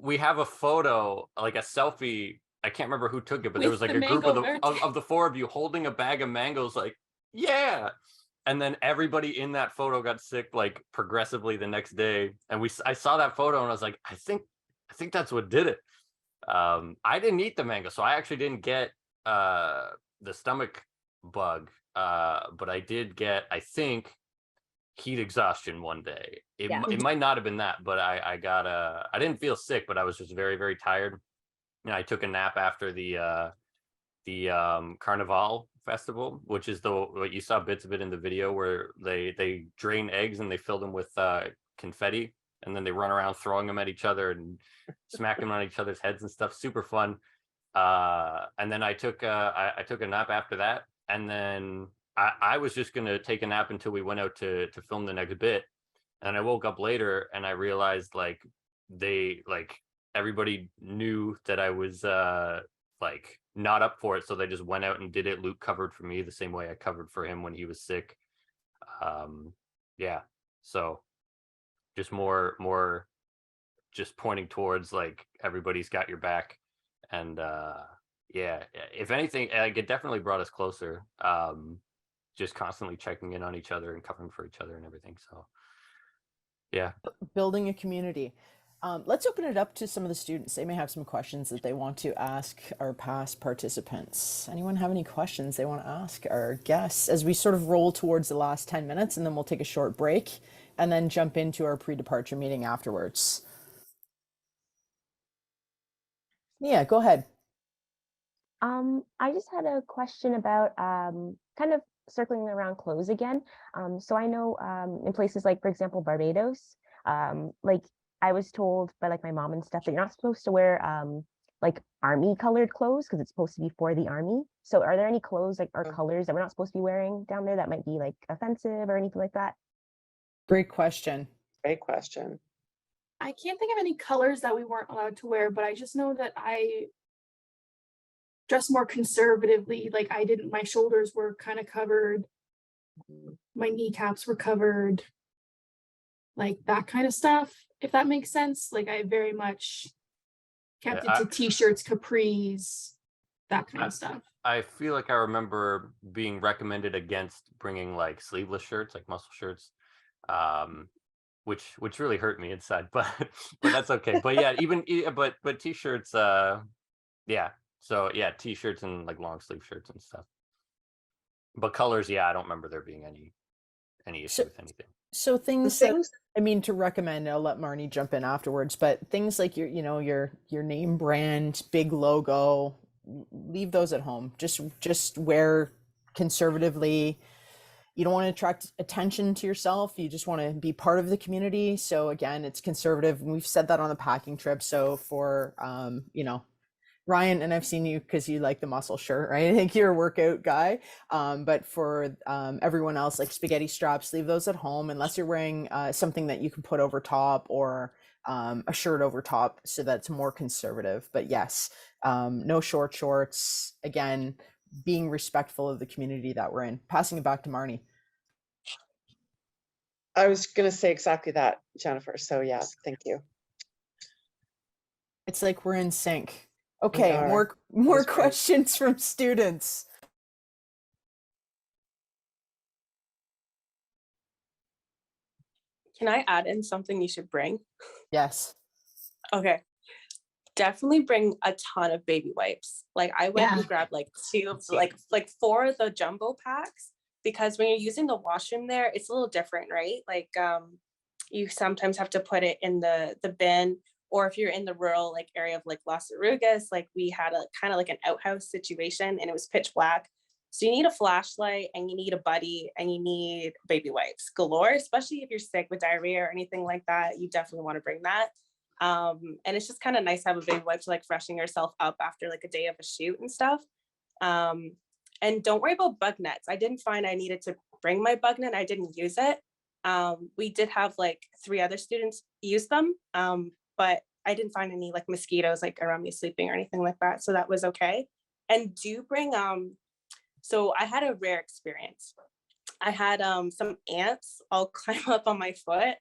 We have a photo, like a selfie. I can't remember who took it, but there was With like the a group mango of the four of you holding a bag of mangoes, like, yeah. And then everybody in that photo got sick like progressively the next day. And I saw that photo and I was like, I think that's what did it. I didn't eat the mango, so I actually didn't get the stomach bug. But I did get, I think, heat exhaustion one day. It might not have been that, but I got I didn't feel sick, but I was just very, very tired. And I took a nap after the Carnival festival, which is what you saw bits of it in the video, where they drain eggs and they fill them with confetti, and then they run around throwing them at each other and smacking them on each other's heads and stuff. Super fun. And then I took a nap after that, and then I was just gonna take a nap until we went out to film the next bit. And I woke up later and I realized like everybody knew that I was like not up for it, so they just went out and did it. Luke covered for me the same way I covered for him when he was sick. Yeah, so just more just pointing towards like everybody's got your back. And yeah, if anything, like, it definitely brought us closer. Just constantly checking in on each other and covering for each other and everything. So yeah, building a community. Let's open it up to some of the students. They may have some questions that they want to ask our past participants. Anyone have any questions they want to ask our guests as we sort of roll towards the last 10 minutes, and then we'll take a short break and then jump into our pre-departure meeting afterwards. Yeah, go ahead. I just had a question about kind of circling around clothes again. So I know in places like, for example, Barbados, like I was told by like my mom and stuff that you're not supposed to wear like army colored clothes because it's supposed to be for the army. So are there any clothes like or colors that we're not supposed to be wearing down there that might be like offensive or anything like that? Great question. Great question. I can't think of any colors that we weren't allowed to wear, but I just know that I dressed more conservatively. Like my shoulders were kind of covered. My kneecaps were covered. Like that kind of stuff, if that makes sense. Like I very much kept it to t-shirts, capris, that kind of stuff. I feel like I remember being recommended against bringing like sleeveless shirts, like muscle shirts, which really hurt me inside, but that's okay. But yeah, but t-shirts, yeah. So yeah, t-shirts and like long sleeve shirts and stuff. But colors, yeah, I don't remember there being any issue with anything. So things that, I mean, to recommend, I'll let Marnie jump in afterwards, but things like your name brand, big logo, leave those at home. Just wear conservatively. You don't want to attract attention to yourself. You just want to be part of the community. So again, it's conservative. And we've said that on the packing trip. So for, Ryan, and I've seen you because you like the muscle shirt, right? I think you're a workout guy. But for everyone else, like spaghetti straps, leave those at home unless you're wearing something that you can put over top or a shirt over top, so that's more conservative. But yes, no short shorts. Again, being respectful of the community that we're in. Passing it back to Marnie. I was going to say exactly that, Jennifer. So yeah, thank you. It's like we're in sync. Okay, more questions from students. Can I add in something you should bring? Yes. Okay. Definitely bring a ton of baby wipes. Like I went and grabbed like 2 of like 4 of the jumbo packs, because when you're using the washroom there, it's a little different, right? Like you sometimes have to put it in the bin, or if you're in the rural like area of like Las Orugas, like we had a kind of like an outhouse situation and it was pitch black. So you need a flashlight and you need a buddy and you need baby wipes galore, especially if you're sick with diarrhea or anything like that. You definitely want to bring that. And it's just kind of nice to have a baby wipe to like freshen yourself up after like a day of a shoot and stuff. And don't worry about bug nets. I didn't find I needed to bring my bug net. I didn't use it. We did have like 3 other students use them, but I didn't find any like mosquitoes like around me sleeping or anything like that. So that was okay. And do bring, so I had a rare experience. I had some ants all climb up on my foot.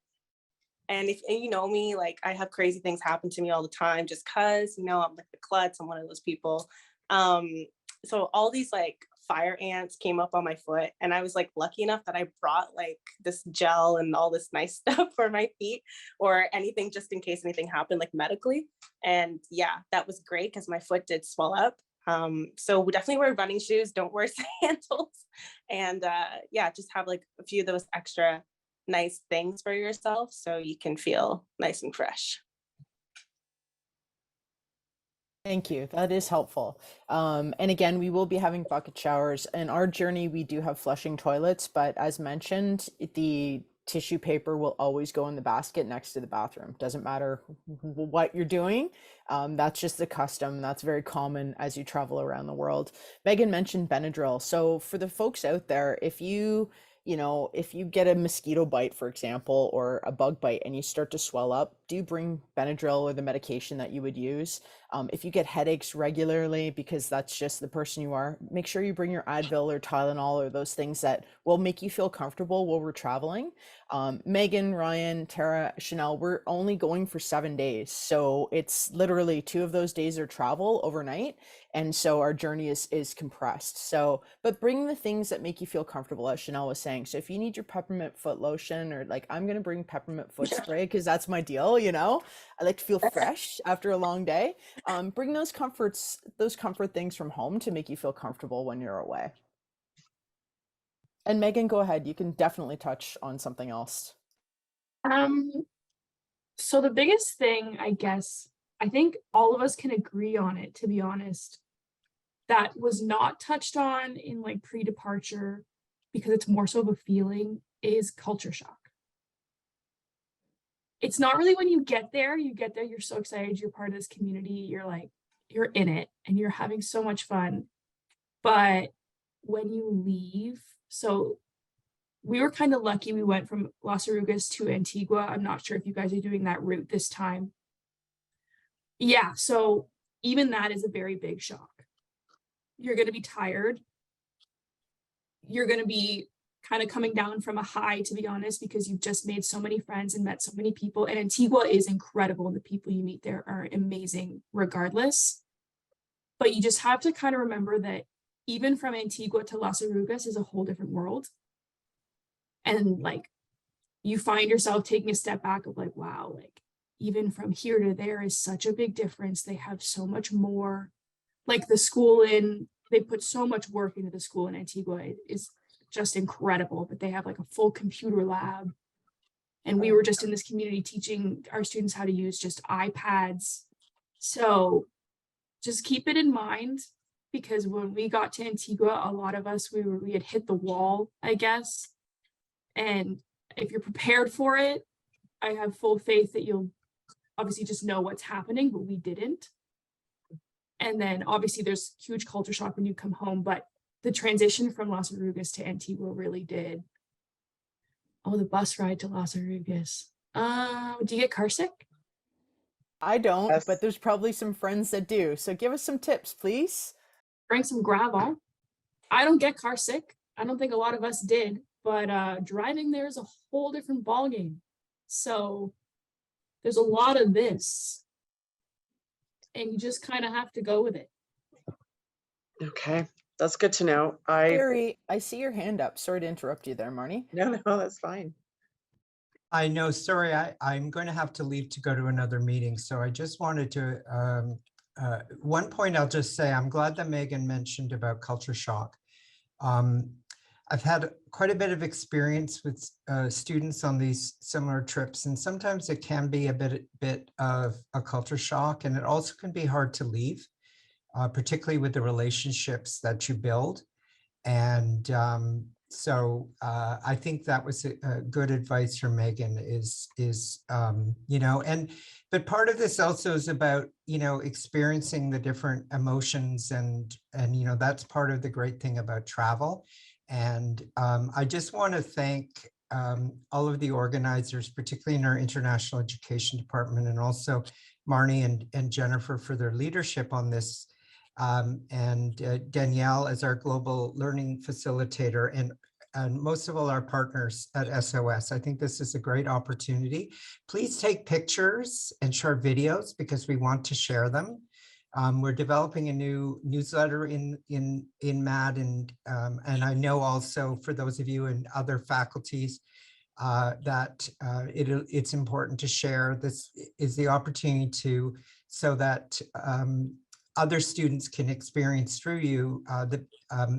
And if you know me, like I have crazy things happen to me all the time just cause, I'm like the klutz, I'm one of those people. So all these like fire ants came up on my foot, and I was like lucky enough that I brought like this gel and all this nice stuff for my feet or anything just in case anything happened like medically. And yeah, that was great because my foot did swell up. So we definitely wear running shoes, don't wear sandals, and yeah, just have like a few of those extra nice things for yourself so you can feel nice and fresh. Thank you. That is helpful. And again, we will be having bucket showers. In our journey, we do have flushing toilets, but as mentioned, the tissue paper will always go in the basket next to the bathroom. Doesn't matter what you're doing. That's just the custom. That's very common as you travel around the world. Meagan mentioned Benadryl. So for the folks out there, if you get a mosquito bite, for example, or a bug bite and you start to swell up, do bring Benadryl or the medication that you would use. If you get headaches regularly, because that's just the person you are, make sure you bring your Advil or Tylenol or those things that will make you feel comfortable while we're traveling. Meagan, Ryan, Tara, Shanelle, we're only going for 7 days. So it's literally 2 of those days are travel overnight. And so our journey is compressed. So, but bring the things that make you feel comfortable, as Shanelle was saying. So if you need your peppermint foot lotion, or like, I'm going to bring peppermint foot spray because that's my deal, I like to feel fresh after a long day. Bring those comfort things from home to make you feel comfortable when you're away. And Meagan, go ahead. You can definitely touch on something else. So the biggest thing, I guess, I think all of us can agree on it, to be honest, that was not touched on in like pre-departure because it's more so of a feeling, is culture shock. It's not really when you get there, you're so excited, you're part of this community, you're in it and you're having so much fun. But when you leave, so we were kind of lucky. We went from Las Orugas to Antigua. I'm not sure if you guys are doing that route this time. Yeah, so even that is a very big shock. You're going to be tired. You're going to be kind of coming down from a high, to be honest, because you've just made so many friends and met so many people. And Antigua is incredible. And the people you meet there are amazing regardless. But you just have to kind of remember that even from Antigua to Las Orugas is a whole different world. And like, you find yourself taking a step back of like, wow, like even from here to there is such a big difference. They have so much more, like the school they put so much work into the school in Antigua. It is just incredible, but they have like a full computer lab. And we were just in this community teaching our students how to use just iPads. So just keep it in mind, because when we got to Antigua, a lot of us, we had hit the wall, I guess. And if you're prepared for it, I have full faith that you'll obviously just know what's happening, but we didn't. And then obviously there's huge culture shock when you come home, but the transition from Las Orugas to Antigua really did. Oh, the bus ride to Las Orugas. Do you get car sick? I don't, but there's probably some friends that do. So give us some tips, please. Bring some gravel. I don't get car sick. I don't think a lot of us did, but driving there is a whole different ballgame. So there's a lot of this, and you just kind of have to go with it. Okay, that's good to know. Barry, I see your hand up. Sorry to interrupt you there, Marnie. No, that's fine. I know, sorry, I'm going to have to leave to go to another meeting. So I just wanted to, one point I'll just say, I'm glad that Meagan mentioned about culture shock. I've had quite a bit of experience with students on these similar trips, and sometimes it can be a bit of a culture shock, and it also can be hard to leave, particularly with the relationships that you build. And so I think that was a good advice from Meagan is but part of this also is about, experiencing the different emotions and that's part of the great thing about travel. And I just want to thank all of the organizers, particularly in our international education department, and also Marnie and Jennifer for their leadership on this. And Danielle as our global learning facilitator, and most of all our partners at SOS. I think this is a great opportunity. Please take pictures and short videos because we want to share them. We're developing a new newsletter in MAD, and I know also for those of you in other faculties that it's important to share. This is the opportunity so that other students can experience through you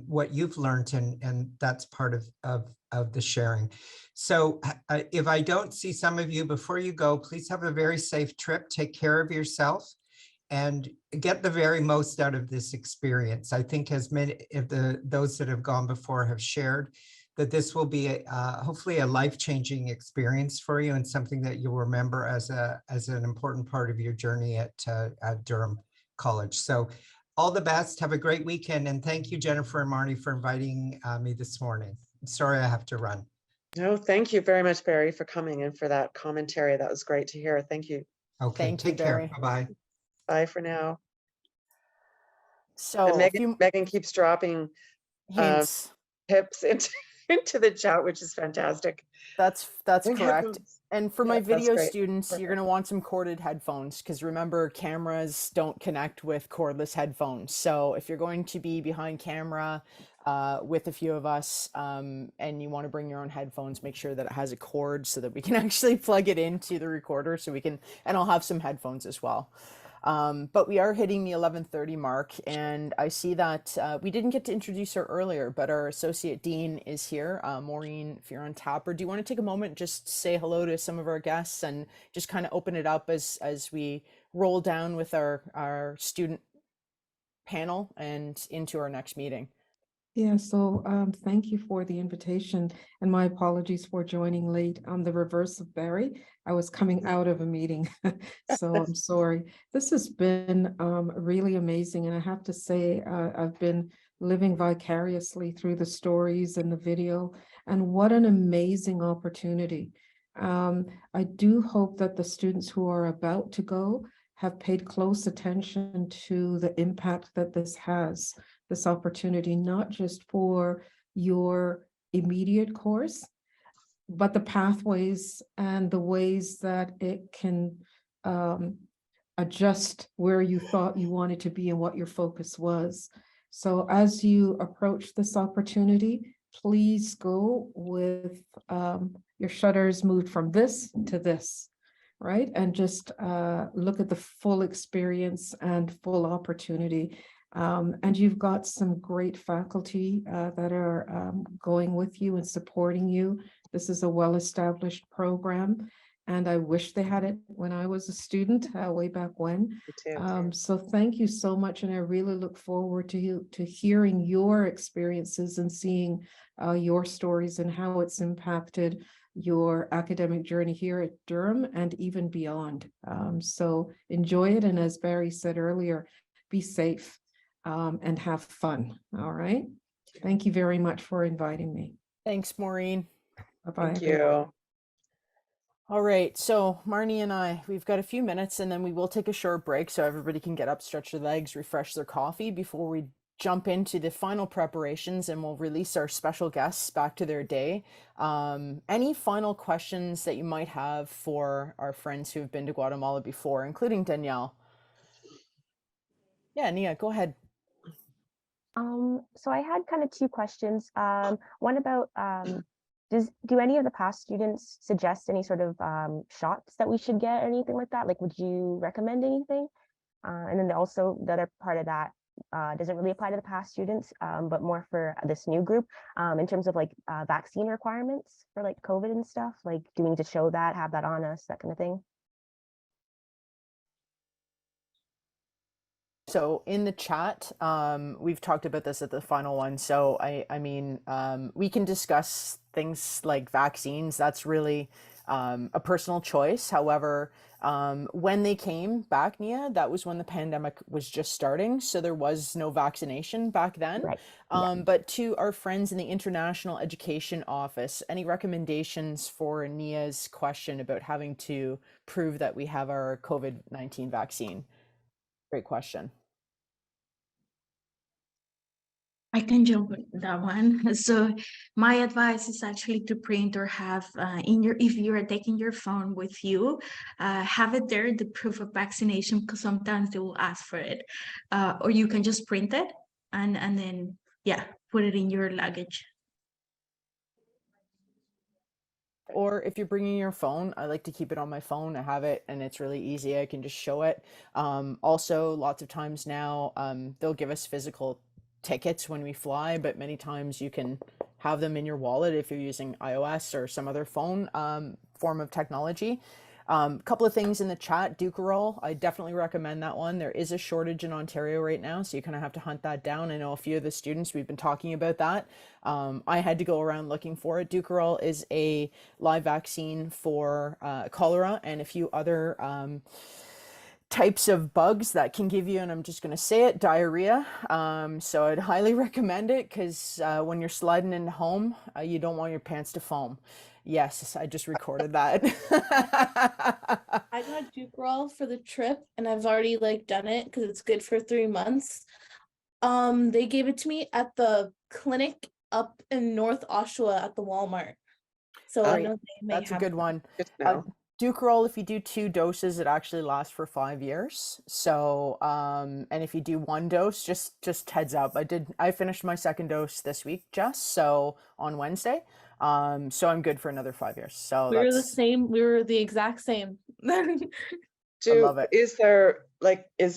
what you've learned, and that's part of the sharing. So if I don't see some of you before you go, please have a very safe trip. Take care of yourself and get the very most out of this experience. I think as many of those that have gone before have shared, that this will be hopefully a life-changing experience for you and something that you'll remember as an important part of your journey at Durham College. So all the best, have a great weekend, and thank you, Jennifer and Marnie, for inviting me this morning. Sorry I have to run. No, thank you very much, Barry, for coming and for that commentary. That was great to hear. Thank you. Okay, take care. Bye-bye. Bye for now. So Meagan keeps dropping hints, tips into the chat, which is fantastic. That's correct. And for my That's video great. students, you're going to want some corded headphones because remember, cameras don't connect with cordless headphones. So if you're going to be behind camera with a few of us and you want to bring your own headphones, make sure that it has a cord so that we can actually plug it into the recorder so we can, and I'll have some headphones as well. But we are hitting the 11:30 mark, and I see that we didn't get to introduce her earlier, but our Associate Dean is here, Maureen Fearon-Tapper. Do you want to take a moment just to say hello to some of our guests and just kind of open it up as we roll down with our student panel and into our next meeting? Yeah, so thank you for the invitation and my apologies for joining late. I'm the reverse of Barry. I was coming out of a meeting, so I'm sorry. This has been really amazing, and I have to say I've been living vicariously through the stories and the video, and what an amazing opportunity. I do hope that the students who are about to go have paid close attention to the impact that this has. This opportunity, not just for your immediate course, but the pathways and the ways that it can adjust where you thought you wanted to be and what your focus was. So as you approach this opportunity, please go with your shutters moved from this to this, right? And just look at the full experience and full opportunity. And you've got some great faculty that are going with you and supporting you. This is a well-established program, and I wish they had it when I was a student way back when. So thank you so much, and I really look forward to hearing your experiences and seeing your stories and how it's impacted your academic journey here at Durham and even beyond. So enjoy it, and as Barry said earlier, be safe. And have fun. All right. Thank you very much for inviting me. Thanks, Maureen. Bye-bye. Thank you. All right, so Marnie and we've got a few minutes and then we will take a short break so everybody can get up, stretch their legs, refresh their coffee before we jump into the final preparations, and we'll release our special guests back to their day. Any final questions that you might have for our friends who have been to Guatemala before, including Danielle? Yeah, Nia, go ahead. So I had kind of two questions. One about do any of the past students suggest any sort of shots that we should get or anything like that? Like, would you recommend anything? And then also the other part of that doesn't really apply to the past students, but more for this new group in terms of like vaccine requirements for like COVID and stuff. Like, do we need to show that, have that on us, that kind of thing? So in the chat, we've talked about this at the final one. So I mean, we can discuss things like vaccines. That's really a personal choice. However, when they came back, Nia, that was when the pandemic was just starting. So there was no vaccination back then. Right. But to our friends in the International Education Office, any recommendations for Nia's question about having to prove that we have our COVID-19 vaccine? Great question. I can jump on that one. So my advice is actually to print or have if you are taking your phone with you, have it there, the proof of vaccination, because sometimes they will ask for it. Or you can just print it and then, yeah, put it in your luggage. Or if you're bringing your phone, I like to keep it on my phone. I have it and it's really easy. I can just show it. Also, lots of times now, they'll give us physical tickets when we fly, but many times you can have them in your wallet if you're using iOS or some other phone form of technology. A couple of things in the chat. Dukerol, I definitely recommend that one. There is a shortage in Ontario right now, so you kind of have to hunt that down. I know a few of the students, we've been talking about that. I had to go around looking for it. Dukerol is a live vaccine for cholera and a few other types of bugs that can give you, and I'm just going to say it, diarrhea. So I'd highly recommend it because when you're sliding into home, you don't want your pants to foam. Yes, I just recorded that. I got Dukerol for the trip and I've already done it because it's good for 3 months. They gave it to me at the clinic up in North Oshawa at the Walmart. So I Great. know they may That's a have. good one. Good to know. Dukerol, if you do 2 doses, it actually lasts for 5 years. So, and if you do 1 dose, just heads up. I finished my 2nd dose this week, Jess. So on Wednesday. So I'm good for another 5 years. So We were the that's, same. We were the exact same. I love it. Is there is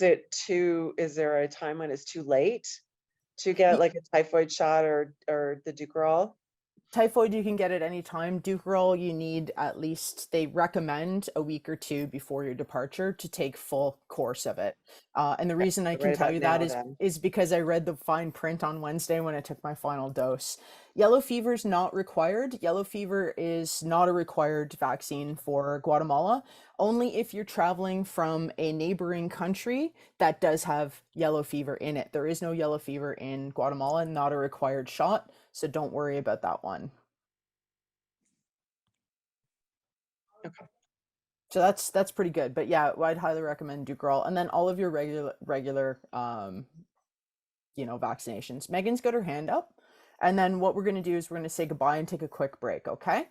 there a time when it's too late to get like a typhoid shot or the Dukerol? Typhoid, you can get at any time. Dukerol, you need at least, they recommend a week or 2 before your departure to take full course of it. And the reason I can right tell about you that now, is because I read the fine print on Wednesday when I took my final dose. Yellow fever is not required. Yellow fever is not a required vaccine for Guatemala, only if you're traveling from a neighboring country that does have yellow fever in it. There is no yellow fever in Guatemala, not a required shot. So don't worry about that one. Okay. So that's pretty good. But yeah, I'd highly recommend Dukerol, and then all of your regular vaccinations. Megan's got her hand up, and then what we're gonna do is we're gonna say goodbye and take a quick break. Okay?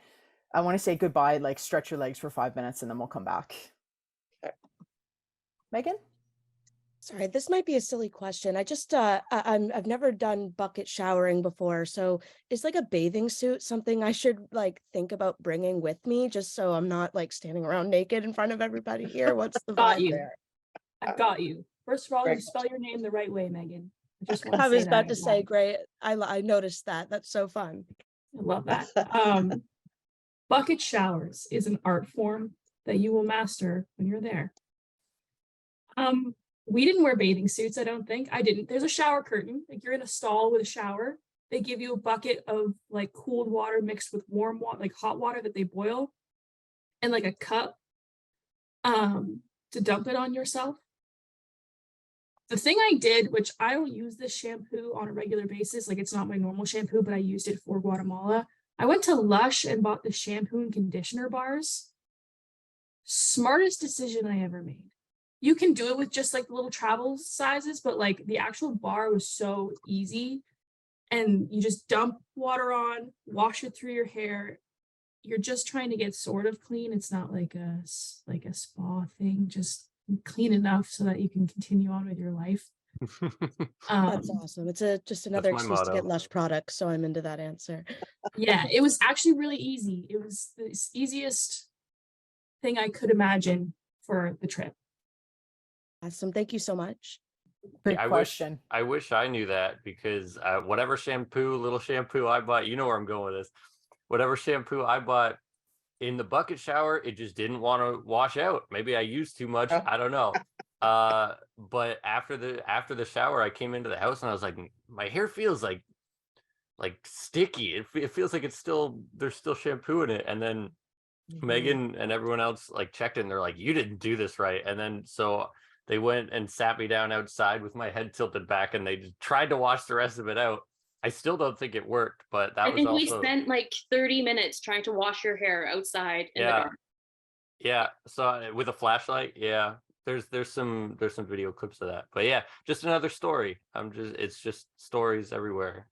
I want to say goodbye, like stretch your legs for 5 minutes, and then we'll come back. Okay. Megan? Sorry, this might be a silly question. I just I've never done bucket showering before. So is like a bathing suit something I should like think about bringing with me just so I'm not like standing around naked in front of everybody here? What's the Got vibe you. there? I've got you. First of all, Great you spell your name the right way, Megan. I just want to I say was about that to out say, loud. great. I noticed that. That's so fun. I love that. Bucket showers is an art form that you will master when you're there. We didn't wear bathing suits, I don't think. I didn't. There's a shower curtain. Like you're in a stall with a shower. They give you a bucket of like cooled water mixed with warm water, like hot water that they boil, and like a cup to dump it on yourself. The thing I did, which I don't use this shampoo on a regular basis, like it's not my normal shampoo, but I used it for Guatemala. I went to Lush and bought the shampoo and conditioner bars. Smartest decision I ever made. You can do it with just like little travel sizes, but like the actual bar was so easy. And you just dump water on, wash it through your hair. You're just trying to get sort of clean. It's not like a spa thing, just clean enough so that you can continue on with your life. That's awesome. It's just another my excuse to get motto. Lush products. So I'm into that answer. Yeah, it was actually really easy. It was the easiest thing I could imagine for the trip. Awesome. Thank you so much. Great I question. wish I knew that, because whatever little shampoo I bought, you know where I'm going with this. Whatever shampoo I bought in the bucket shower, it just didn't want to wash out. Maybe I used too much. I don't know. But after the shower, I came into the house and I was like, my hair feels like sticky. It feels like there's still shampoo in it. And then Megan and everyone else like checked it and they're like, you didn't do this right. And then so they went and sat me down outside with my head tilted back and they just tried to wash the rest of it out. I still don't think it worked, but that I was think we also spent like 30 minutes trying to wash your hair outside in the yeah. dark. Yeah. So with a flashlight, yeah. There's some video clips of that. But yeah, just another story. It's just stories everywhere.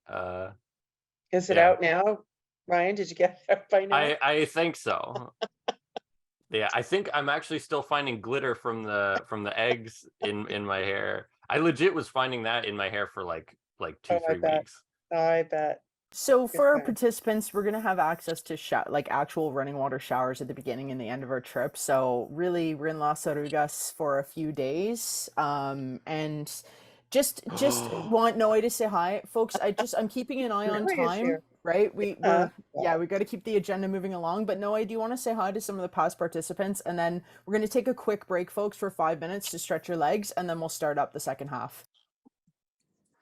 Is it yeah. out now? Ryan, did you get it out by now? I think so. Yeah, I think I'm actually still finding glitter from the eggs in my hair. I legit was finding that in my hair for like 2-3 weeks. I bet. So for our participants, we're gonna have access to actual running water showers at the beginning and the end of our trip. So really, we're in Las Orugas for a few days, and just want Noe to say hi, folks. I'm keeping an eye on Noe is time, here. right? We got to keep the agenda moving along. But Noe, do you want to say hi to some of the past participants, and then we're gonna take a quick break, folks, for 5 minutes to stretch your legs, and then we'll start up the second half.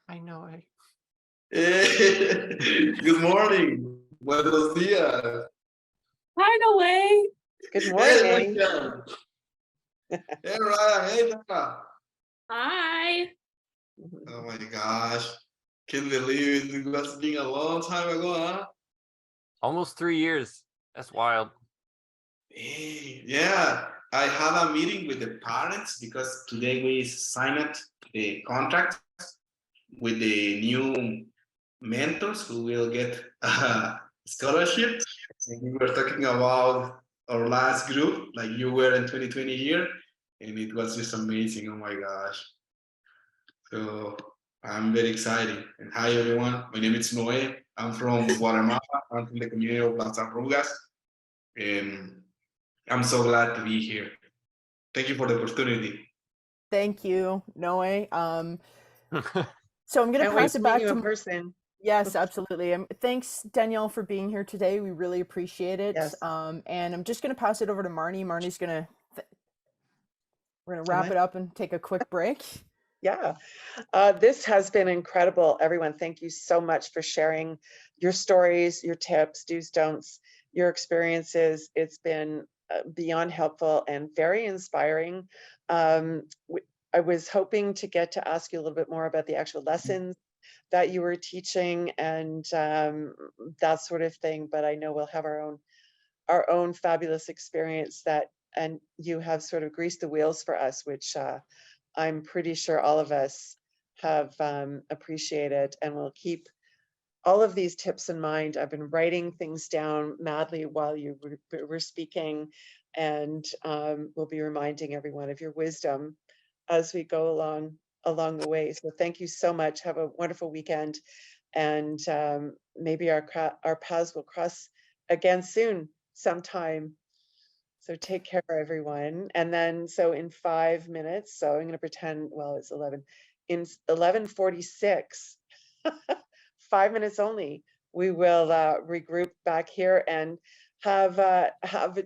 I know. Good morning. Buenos días. Hi, Noe. Good Hey, morning. Michael. Hey, Ryan. Hey, Tara. Hi. Oh my gosh. Can't believe it. That's been a long time ago, huh? Almost 3 years. That's wild. Hey, yeah. I have a meeting with the parents because today we signed the contract with the new mentors who will get scholarship. And we were talking about our last group, like you were in 2020 here, and it was just amazing. Oh my gosh. So I'm very excited. And hi everyone, my name is Noe. I'm from Guatemala. I'm from the community of Las Arrugas. And I'm so glad to be here. Thank you for the opportunity. Thank you, Noe. So I'm going to Can't wait pass to it meet back you to in person. Yes, absolutely. Thanks, Danielle, for being here today. We really appreciate it. Yes. And I'm just going to pass it over to Marnie. Marnie's going to, we're going to wrap What? it up and take a quick break. Yeah, this has been incredible, everyone. Thank you so much for sharing your stories, your tips, do's, don'ts, your experiences. It's been beyond helpful and very inspiring. I was hoping to get to ask you a little bit more about the actual lessons that you were teaching and that sort of thing, but I know we'll have our own fabulous experience and you have sort of greased the wheels for us, which I'm pretty sure all of us have appreciated, and we'll keep all of these tips in mind. I've been writing things down madly while you were speaking, and we'll be reminding everyone of your wisdom as we go along the way. So thank you so much. Have a wonderful weekend, and maybe our paths will cross again soon sometime. So take care, everyone. And then, so in 5 minutes, so I'm going to pretend, well, it's 11. In 11:46, 5 minutes only, we will regroup back here and have a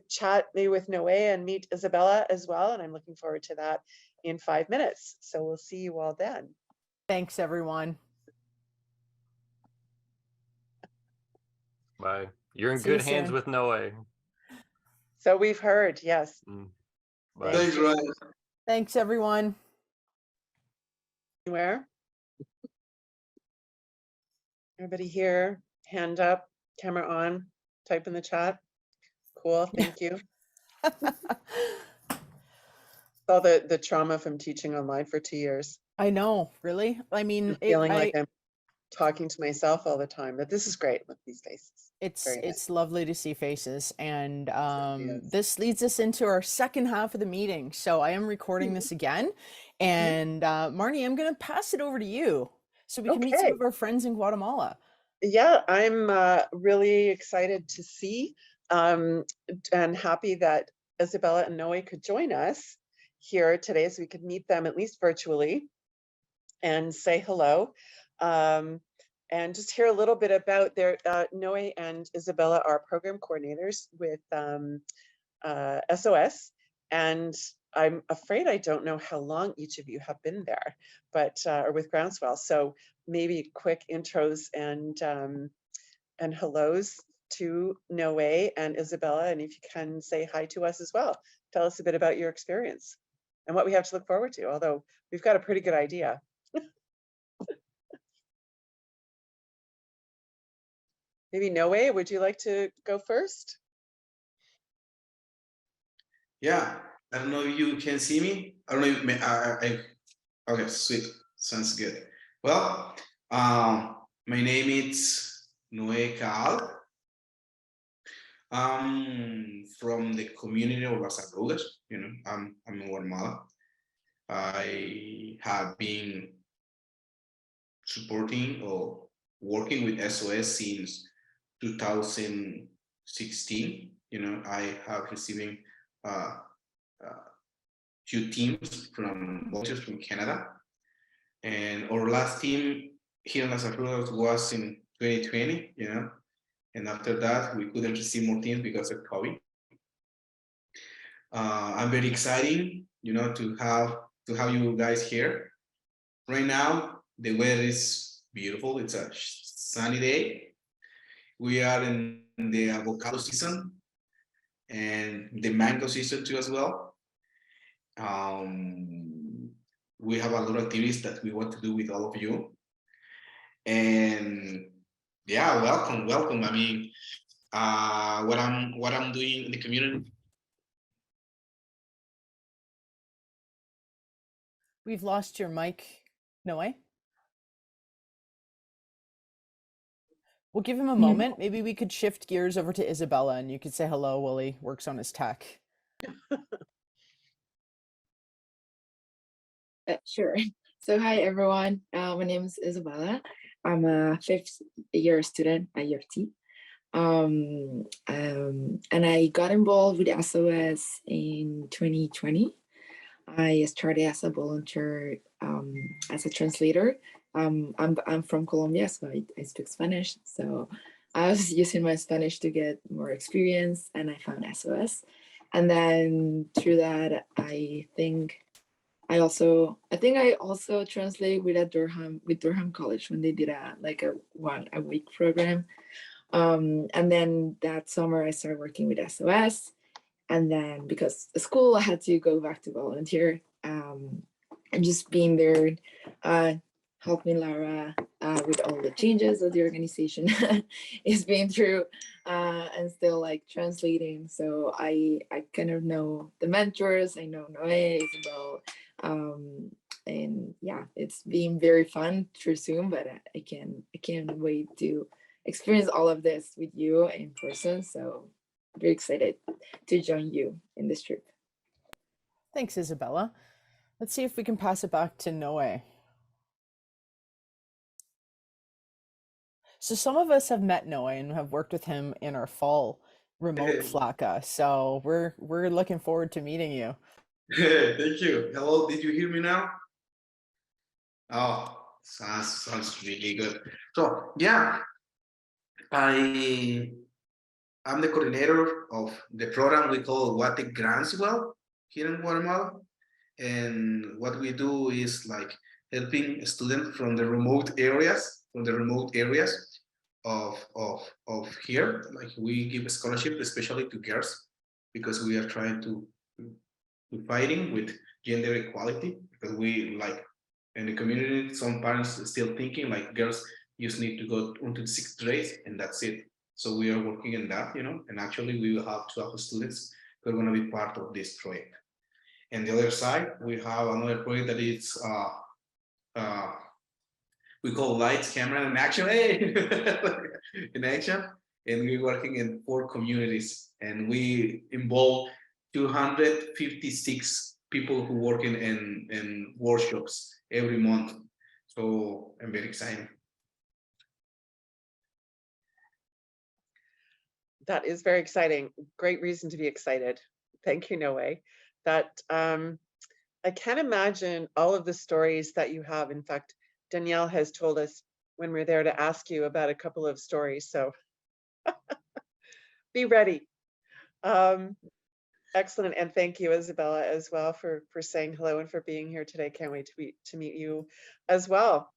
chat maybe with Noe and meet Isabella as well. And I'm looking forward to that in 5 minutes. So we'll see you all then. Thanks, everyone. Bye. You're in See you good hands soon. with Noe. So we've heard, yes. Bye. Thanks, Ryan. Thanks, everyone. Where? Everybody here, hand up, camera on, type in the chat. Cool, thank you. All the trauma from teaching online for 2 years. I know, really? I mean, I'm feeling like I'm talking to myself all the time, but this is great with these faces. Very nice. It's lovely to see faces. And is. this leads us into our second half of the meeting. So I am recording this again. And Marnie, I'm going to pass it over to you so we can meet some Okay. of our friends in Guatemala. Yeah, I'm really excited to see and happy that Isabella and Noe could join us here today so we could meet them at least virtually and say hello. And just hear a little bit about their Noe and Isabella are program coordinators with SOS, and I'm afraid I don't know how long each of you have been there, but or with Groundswell. So maybe quick intros and hellos to Noe and Isabella, and if you can say hi to us as well. Tell us a bit about your experience and what we have to look forward to, although we've got a pretty good idea. Maybe Noe, would you like to go first? Yeah, I don't know if you can see me. I don't know if okay, sweet, sounds good. Well, my name is Noe Cal. I'm from the community of Las Arrugas. You know, I'm in Guatemala. I have been supporting or working with SOS since 2016. You know, I have receiving few teams from volunteers from Canada, and our last team here in Las Arrugas was in 2020. You know, and after that we couldn't receive more teams because of COVID. I'm very excited, you know, to have you guys here. Right now, the weather is beautiful. It's a sunny day. We are in the avocado season and the mango season too as well. We have a lot of activities that we want to do with all of you. And yeah, welcome. I mean, what I'm doing in the community. We've lost your mic, Noe. We'll give him a moment. Maybe we could shift gears over to Isabella and you could say hello while he works on his tech. Sure. So hi everyone. My name is Isabella. I'm a 5th year student at UFT. And I got involved with SOS in 2020. I started as a volunteer as a translator. I'm from Colombia, so I speak Spanish. So I was using my Spanish to get more experience, and I found SOS. And then through that, I think I also translate with Durham College when they did a week program. And then that summer I started working with SOS. And then because the school, I had to go back to volunteer. And just being there, helping Lara with all the changes that the organization is being through, and still like translating. So I kind of know the mentors. I know Noe, Isabel, and yeah, it's been very fun through Zoom. But I can't wait to experience all of this with you in person. So very excited to join you in this trip. Thanks, Isabella. Let's see if we can pass it back to Noe. So some of us have met Noe and have worked with him in our fall remote FLCA. So we're looking forward to meeting you. Thank you. Hello, did you hear me now? Oh, sounds really good. So yeah, I'm the coordinator of the program we call Guate Grants Well here in Guatemala. And what we do is like helping students from the remote areas, of here. Like we give a scholarship, especially to girls, because we are trying to fighting with gender equality, because we like in the community, some parents are still thinking like girls just need to go into 6th grade and that's it. So we are working in that, and actually we will have 12 students who are going to be part of this project. And the other side, we have another project that is we call Lights, Camera, and Action. Hey! In action. And we're working in 4 communities, and we involve 256 people who work in workshops every month. So I'm very excited. That is very exciting. Great reason to be excited. Thank you, Noe. That I can't imagine all of the stories that you have. In fact, Danielle has told us when we're there to ask you about a couple of stories. So be ready. Excellent. And thank you, Isabella, as well for saying hello and for being here today. Can't wait to meet you as well.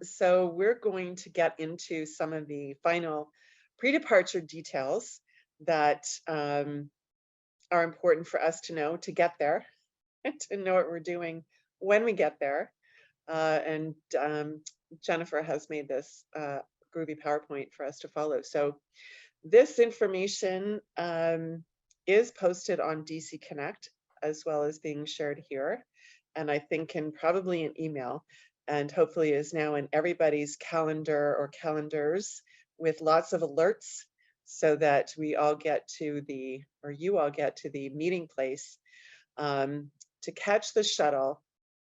So we're going to get into some of the final pre-departure details that are important for us to know to get there, to know what we're doing when we get there. And Jennifer has made this groovy PowerPoint for us to follow. So this information is posted on DC Connect as well as being shared here, and I think probably an email, and hopefully is now in everybody's calendar or calendars with lots of alerts, so that we all get to you all get to the meeting place to catch the shuttle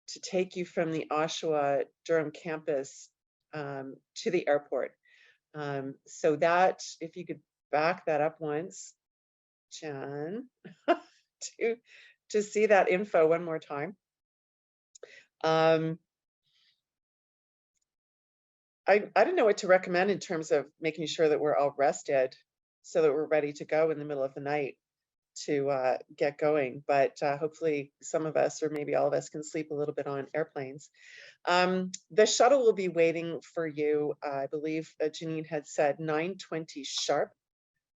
to take you from the Oshawa Durham campus to the airport. So that, if you could back that up once, Jen, to see that info one more time. I don't know what to recommend in terms of making sure that we're all rested so that we're ready to go in the middle of the night to get going. But hopefully some of us, or maybe all of us, can sleep a little bit on airplanes. The shuttle will be waiting for you. I believe Janine had said 9:20 sharp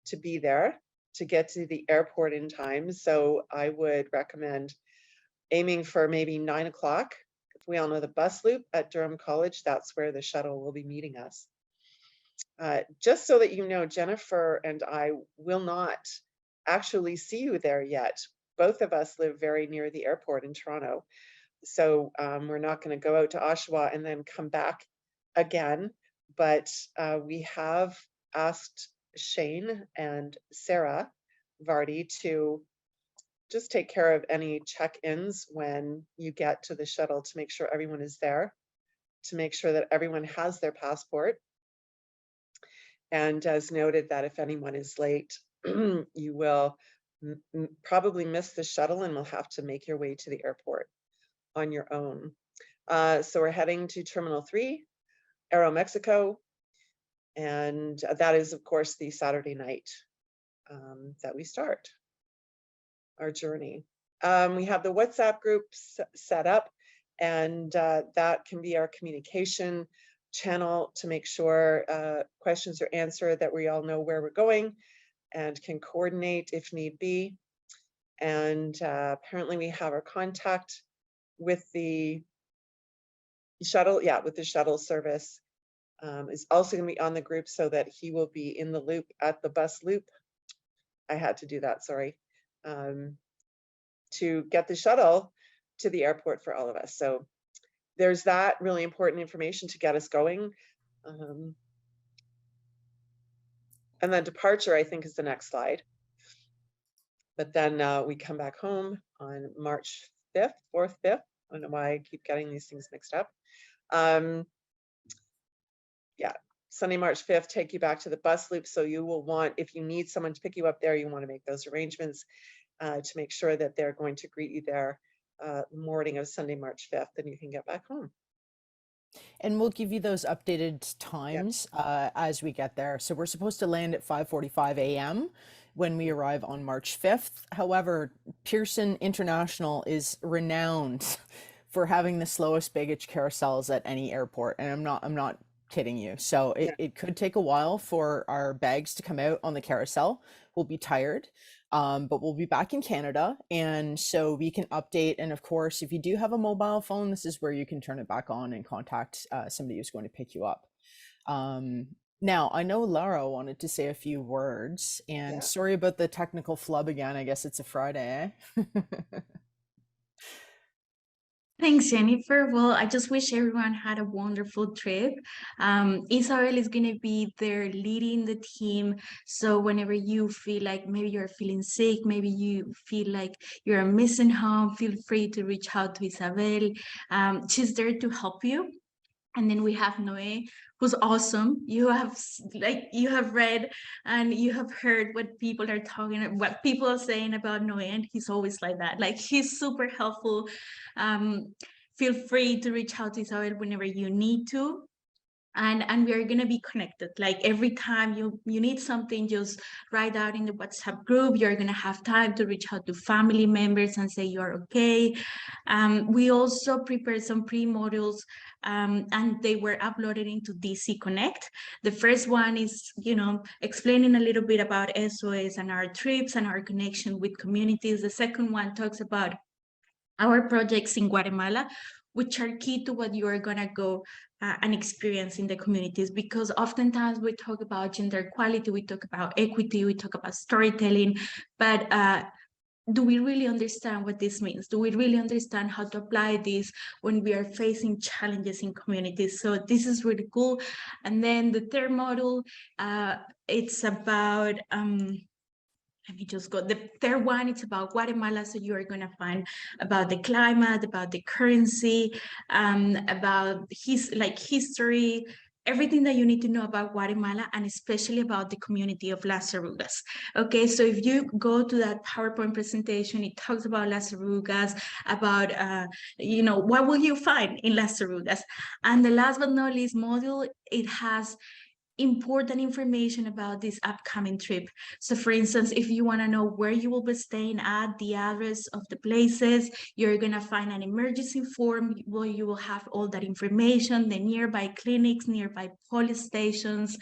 to be there to get to the airport in time. So I would recommend aiming for maybe 9 o'clock. We all know the bus loop at Durham College, that's where the shuttle will be meeting us. Just so that you know, Jennifer and I will not actually see you there yet. Both of us live very near the airport in Toronto. So we're not going to go out to Oshawa and then come back again. but we have asked Shane and Sarah Vardy to just take care of any check-ins when you get to the shuttle, to make sure everyone is there, to make sure that everyone has their passport. And as noted, that if anyone is late, you will probably miss the shuttle and will have to make your way to the airport on your own. So we're heading to Terminal 3, Aeromexico, and that is, of course, the Saturday night that we start our journey. We have the WhatsApp group set up, and that can be our communication channel to make sure questions are answered, that we all know where we're going and can coordinate if need be. And apparently we have our contact with the shuttle, with the shuttle service is also going to be on the group, so that he will be in the loop at the bus loop. I had to do that, sorry, to get the shuttle to the airport for all of us. So there's that really important information to get us going. And then departure, I think, is the next slide. But then we come back home on March 5th, 4th, 5th. I don't know why I keep getting these things mixed up. Sunday, March 5th, take you back to the bus loop. So you will want, if you need someone to pick you up there, you want to make those arrangements to make sure that they're going to greet you there morning of Sunday, March 5th, and you can get back home. And we'll give you those updated times as we get there. So we're supposed to land at 5:45 a.m. when we arrive on March 5th. However, Pearson International is renowned for having the slowest baggage carousels at any airport, and I'm not kidding you. So it could take a while for our bags to come out on the carousel. We'll be tired, but we'll be back in Canada, and so we can update. And of course, if you do have a mobile phone, this is where you can turn it back on and contact somebody who's going to pick you up. Now, I know Lara wanted to say a few words, and sorry about the technical flub again. I guess it's a Friday, eh? Thanks, Jennifer. Well, I just wish everyone had a wonderful trip. Isabel is going to be there leading the team. So whenever you feel like maybe you're feeling sick, maybe you feel like you're missing home, feel free to reach out to Isabel. She's there to help you. And then we have Noe, who's awesome. You have read and you have heard what people are talking, what people are saying about Noe, and he's always like that. Like, he's super helpful. Feel free to reach out to Isabel whenever you need to. And we are going to be connected. Like, every time you need something, just write out in the WhatsApp group. You're going to have time to reach out to family members and say you're okay. We also prepared some pre-modules, and they were uploaded into DC Connect. The first one is, explaining a little bit about SOS and our trips and our connection with communities. The second one talks about our projects in Guatemala, which are key to what you are going to go and experience in the communities, because oftentimes we talk about gender equality, we talk about equity, we talk about storytelling, but do we really understand what this means? Do we really understand how to apply this when we are facing challenges in communities? So this is really cool. And then the third module, it's about let me just go. The third one, it's about Guatemala. So you are going to find about the climate, about the currency, about history, everything that you need to know about Guatemala, and especially about the community of Las Orugas. Okay, so if you go to that PowerPoint presentation, it talks about Las Orugas, about, what will you find in Las Orugas? And the last but not least module, it has important information about this upcoming trip. So for instance, if you want to know where you will be staying at, the address of the places, you're going to find an emergency form where you will have all that information, the nearby clinics, nearby police stations.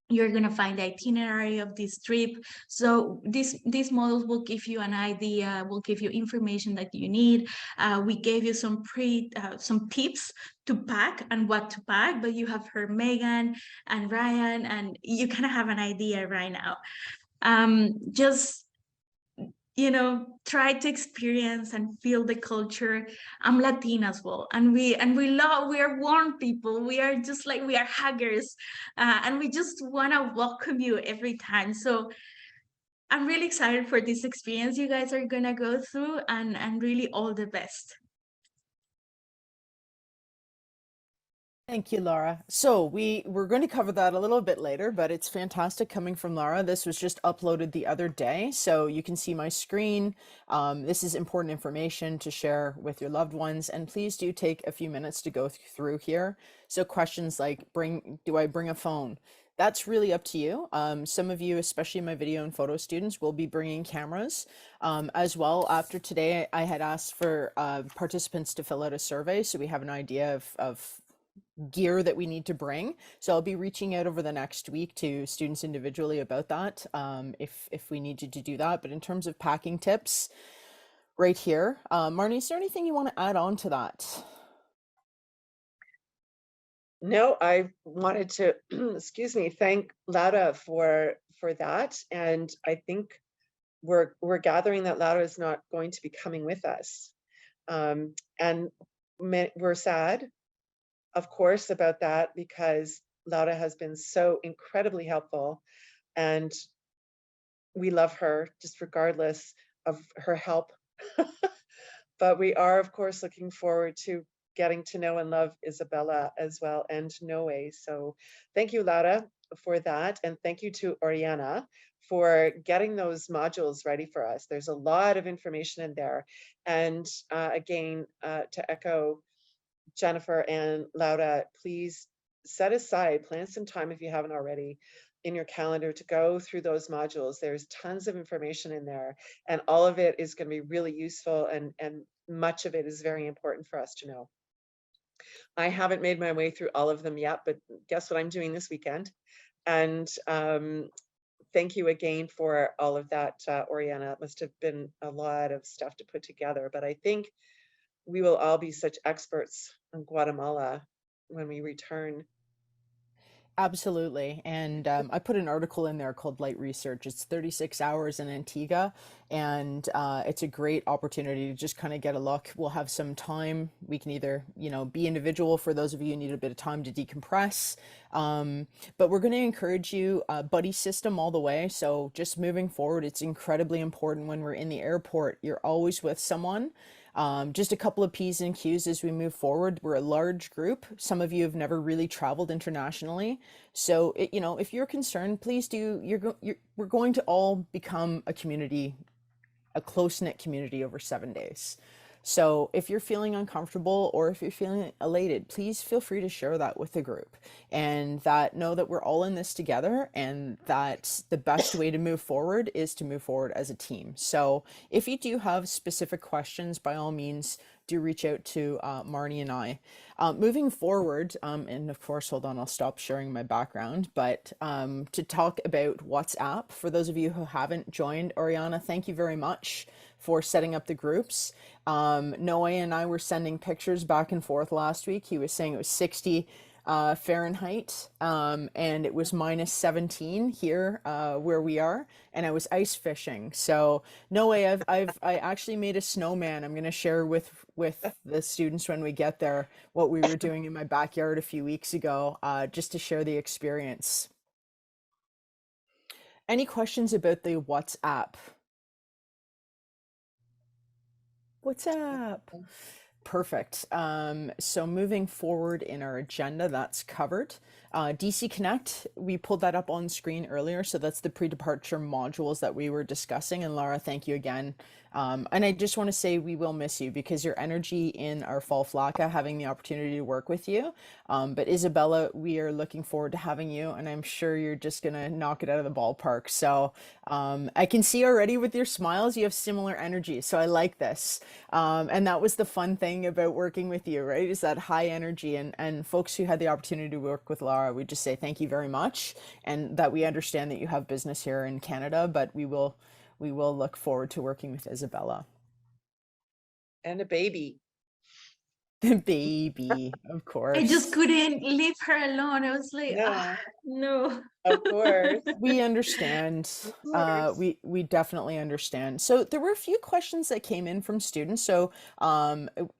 You're going to find the itinerary of this trip. So these models will give you an idea, will give you information that you need. We gave you some tips to pack and what to pack, but you have heard Meagan and Ryan, and you kind of have an idea right now. Just try to experience and feel the culture. I'm Latina as well, and we are warm people. We are just like, we are huggers, and we just want to welcome you every time. So I'm really excited for this experience you guys are gonna go through, and really all the best. Thank you, Laura. So we're going to cover that a little bit later, but it's fantastic coming from Laura. This was just uploaded the other day, so you can see my screen. This is important information to share with your loved ones, and please do take a few minutes to go through here. So questions like, do I bring a phone? That's really up to you. Some of you, especially my video and photo students, will be bringing cameras as well. After today, I had asked for participants to fill out a survey, so we have an idea of gear that we need to bring. So I'll be reaching out over the next week to students individually about that, if we need you to do that. But in terms of packing tips, right here, Marnie, is there anything you want to add on to that? No, I wanted to, excuse me, thank Laura for that. And I think we're gathering that Laura is not going to be coming with us. And we're sad, of course, about that, because Laura has been so incredibly helpful, and we love her just regardless of her help. But we are, of course, looking forward to getting to know and love Isabella as well, and Noe. So thank you, Laura, for that. And thank you to Oriana for getting those modules ready for us. There's a lot of information in there. And again, to echo Jennifer and Laura, please set aside, plan some time if you haven't already in your calendar to go through those modules. There's tons of information in there, and all of it is going to be really useful, and much of it is very important for us to know. I haven't made my way through all of them yet, but guess what I'm doing this weekend? And thank you again for all of that, Oriana. It must have been a lot of stuff to put together, but I think we will all be such experts in Guatemala when we return. Absolutely. And I put an article in there called Light Research. It's 36 hours in Antigua, and it's a great opportunity to just kind of get a look. We'll have some time. We can either, be individual for those of you who need a bit of time to decompress. But we're going to encourage you, buddy system all the way. So just moving forward, it's incredibly important when we're in the airport, you're always with someone. Just a couple of P's and Q's as we move forward. We're a large group. Some of you have never really traveled internationally. So, if you're concerned, please do. We're going to all become a community, a close-knit community over 7 days. So if you're feeling uncomfortable or if you're feeling elated, please feel free to share that with the group, and know that we're all in this together, and that the best way to move forward is to move forward as a team. So if you do have specific questions, by all means, do reach out to Marnie and I. Moving forward, and of course, hold on, I'll stop sharing my background, but to talk about WhatsApp, for those of you who haven't joined, Oriana, thank you very much for setting up the groups. Noe and I were sending pictures back and forth last week. He was saying it was 60 Fahrenheit, and it was minus 17 here where we are, and I was ice fishing. So Noe, I actually made a snowman. I'm going to share with the students when we get there what we were doing in my backyard a few weeks ago, just to share the experience. Any questions about the WhatsApp? What's up? Perfect. So moving forward in our agenda, that's covered. DC Connect, we pulled that up on screen earlier. So that's the pre-departure modules that we were discussing. And Laura, thank you again. And I just want to say we will miss you, because your energy in our fall FLCA, having the opportunity to work with you. But Isabella, we are looking forward to having you, and I'm sure you're just going to knock it out of the ballpark. So I can see already with your smiles, you have similar energy. So I like this. And that was the fun thing about working with you, right? Is that high energy, and folks who had the opportunity to work with Laura, we just say thank you very much, and that we understand that you have business here in Canada, but we will look forward to working with Isabella. And a baby. The baby, of course. I just couldn't leave her alone. I was like, No. No. Of course. We understand. We definitely understand. So there were a few questions that came in from students. So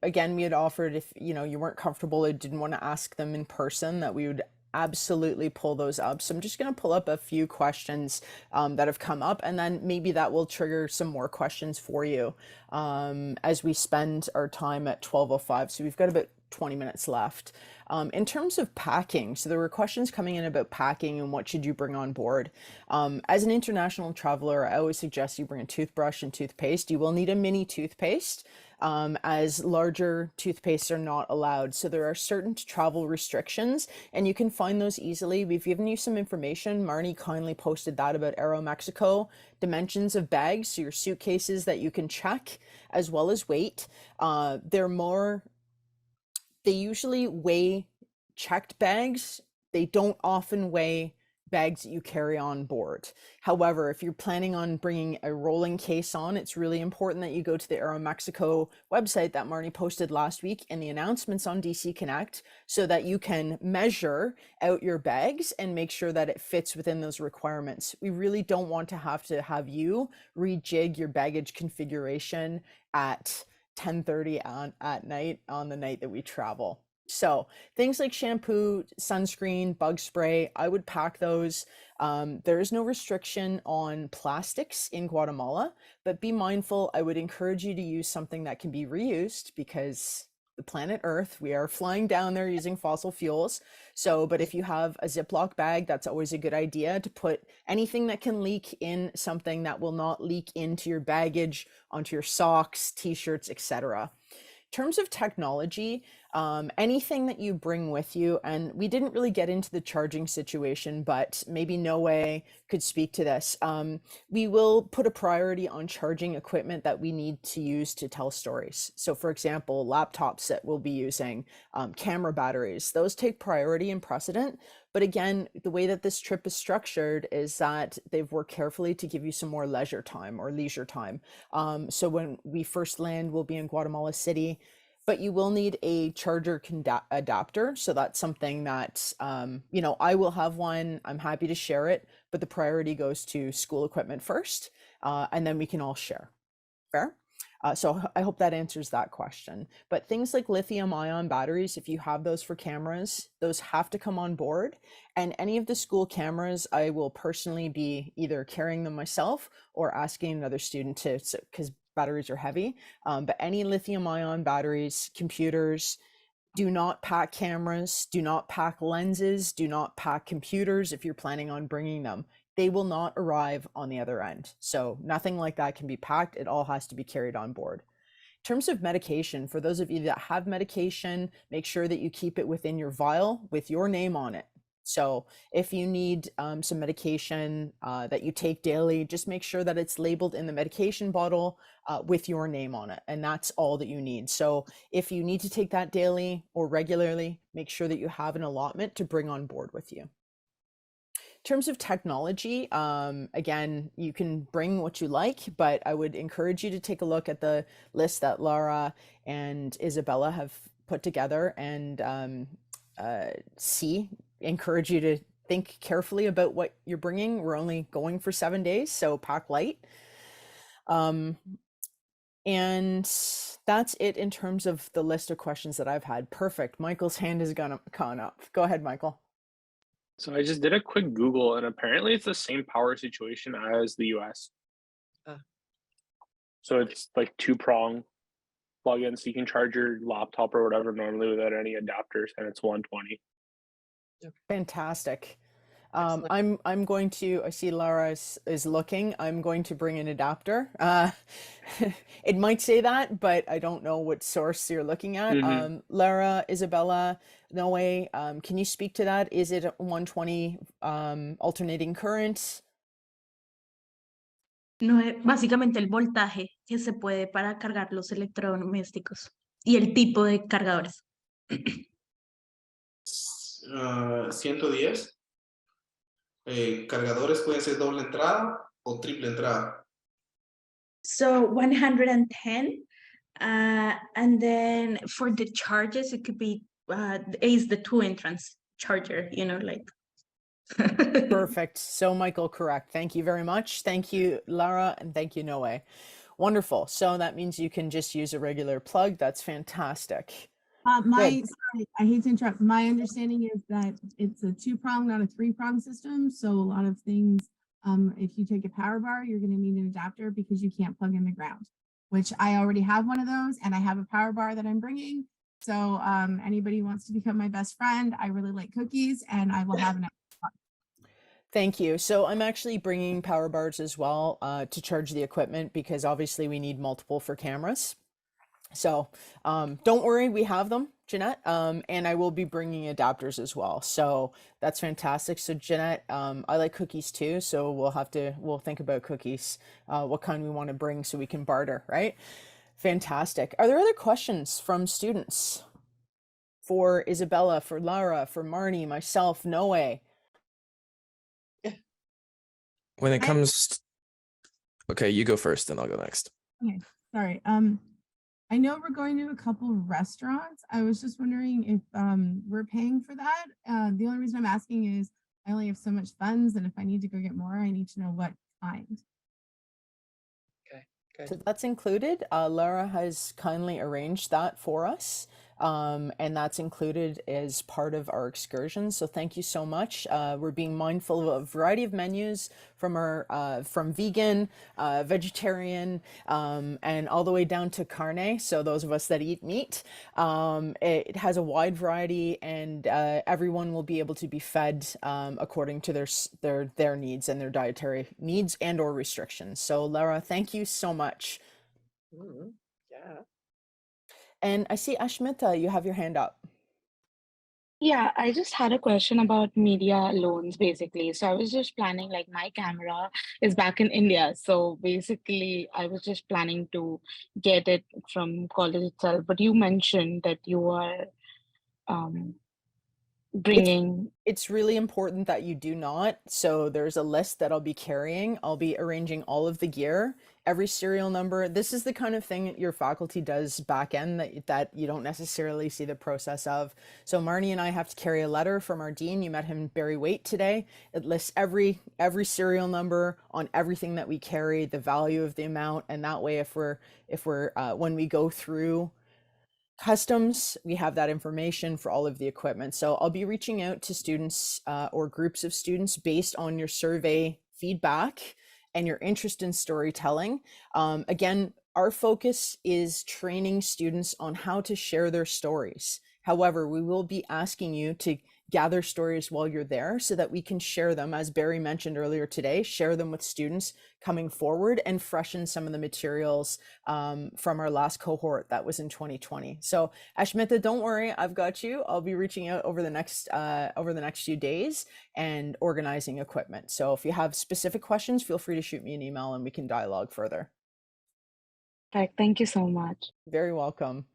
again, we had offered if you weren't comfortable or didn't want to ask them in person, that we would absolutely pull those up. So I'm just going to pull up a few questions that have come up, and then maybe that will trigger some more questions for you as we spend our time at 12:05. So we've got about 20 minutes left. In terms of packing, so there were questions coming in about packing and what should you bring on board. As an international traveler, I always suggest you bring a toothbrush and toothpaste. You will need a mini toothpaste, as larger toothpastes are not allowed. So there are certain travel restrictions, and you can find those easily. We've given you some information. Marnie kindly posted that about Aeromexico, dimensions of bags, so your suitcases that you can check, as well as weight. They usually weigh checked bags. They don't often weigh bags that you carry on board. However, if you're planning on bringing a rolling case on, it's really important that you go to the Aeromexico website that Marnie posted last week and the announcements on DC Connect, so that you can measure out your bags and make sure that it fits within those requirements. We really don't want to have you rejig your baggage configuration at 10:30 at night on the night that we travel. So things like shampoo, sunscreen, bug spray, I would pack those. There is no restriction on plastics in Guatemala, but be mindful. I would encourage you to use something that can be reused, because the planet Earth, we are flying down there using fossil fuels. So, but if you have a Ziploc bag, that's always a good idea to put anything that can leak in something that will not leak into your baggage, onto your socks, t-shirts, etc. In terms of technology, anything that you bring with you, and we didn't really get into the charging situation, but maybe Noe could speak to this. We will put a priority on charging equipment that we need to use to tell stories. So for example, laptops that we'll be using, camera batteries, those take priority and precedent. But again, the way that this trip is structured is that they've worked carefully to give you some more leisure time. So when we first land, we'll be in Guatemala City, but you will need a charger adapter. So that's something that, I will have one. I'm happy to share it, but the priority goes to school equipment first, and then we can all share. Fair? So I hope that answers that question. But things like lithium-ion batteries, if you have those for cameras, those have to come on board. And any of the school cameras, I will personally be either carrying them myself or asking another student to, because batteries are heavy. But any lithium-ion batteries, computers, do not pack cameras, do not pack lenses, do not pack computers if you're planning on bringing them. They will not arrive on the other end. So nothing like that can be packed. It all has to be carried on board. In terms of medication, for those of you that have medication, make sure that you keep it within your vial with your name on it. So if you need some medication that you take daily, just make sure that it's labeled in the medication bottle with your name on it. And that's all that you need. So if you need to take that daily or regularly, make sure that you have an allotment to bring on board with you. In terms of technology, again, you can bring what you like, but I would encourage you to take a look at the list that Laura and Isabella have put together and encourage you to think carefully about what you're bringing. We're only going for 7 days, so pack light. And that's it in terms of the list of questions that I've had. Perfect. Michael's hand has gone up. Go ahead, Michael. So I just did a quick Google, and apparently it's the same power situation as the US. So it's like 2-prong plug-in, so you can charge your laptop or whatever normally without any adapters, and it's 120. Fantastic. I'm going to, I see Laura is looking. I'm going to bring an adapter. It might say that, but I don't know what source you're looking at. Laura, Isabella, Noe, can you speak to that? Is it 120 alternating current? No, básicamente el voltaje que se puede para cargar los electrodomésticos y el tipo de cargadores. 110. Cargadores pueden ser doble entrada o triple entrada. So 110, and then for the charges, it could be is the 2 entrance charger, like. Perfect. So Michael, correct. Thank you very much. Thank you, Lara, and thank you, Noe. Wonderful. So that means you can just use a regular plug. That's fantastic. Sorry, I hate to interrupt. My understanding is that it's a 2-prong, not a 3-prong system. So a lot of things, if you take a power bar, you're going to need an adapter because you can't plug in the ground, which I already have one of those, and I have a power bar that I'm bringing. So anybody who wants to become my best friend, I really like cookies, and I will have an. Thank you. So I'm actually bringing power bars as well to charge the equipment because obviously we need multiple for cameras. So don't worry, we have them, Jeanette, and I will be bringing adapters as well. So that's fantastic. So Jeanette, I like cookies too. So we'll think about cookies, what kind we want to bring so we can barter, right? Fantastic. Are there other questions from students for Isabella, for Lara, for Marnie, myself, Noe? When it comes, okay, you go first, then I'll go next. Okay, sorry. I know we're going to a couple restaurants. I was just wondering if we're paying for that. The only reason I'm asking is I only have so much funds, and if I need to go get more, I need to know what kind. Okay, good. So that's included. Lara has kindly arranged that for us. And that's included as part of our excursion. So thank you so much. We're being mindful of a variety of menus from vegan, vegetarian, and all the way down to carne. So those of us that eat meat, it has a wide variety, and everyone will be able to be fed according to their needs and their dietary needs and or restrictions. So Lara, thank you so much. Yeah. And I see Ashmita, you have your hand up. Yeah, I just had a question about media loans basically. So I was just planning, like my camera is back in India. So basically, I was just planning to get it from college itself. But you mentioned that you are bringing. It's really important that you do not. So there's a list that I'll be carrying. I'll be arranging all of the gear, every serial number. This is the kind of thing your faculty does back end that you don't necessarily see the process of. So Marnie and I have to carry a letter from our dean. You met him, Barry Waite, today. It lists every serial number on everything that we carry, the value of the amount, and that way if we're when we go through customs, we have that information for all of the equipment. So I'll be reaching out to students or groups of students based on your survey feedback and your interest in storytelling. Again, our focus is training students on how to share their stories. However, we will be asking you to gather stories while you're there so that we can share them, as Barry mentioned earlier today, share them with students coming forward and freshen some of the materials from our last cohort that was in 2020. So Ashmita, don't worry, I've got you. I'll be reaching out over the next few days and organizing equipment. So if you have specific questions, feel free to shoot me an email and we can dialogue further. Thank you so much. Very welcome.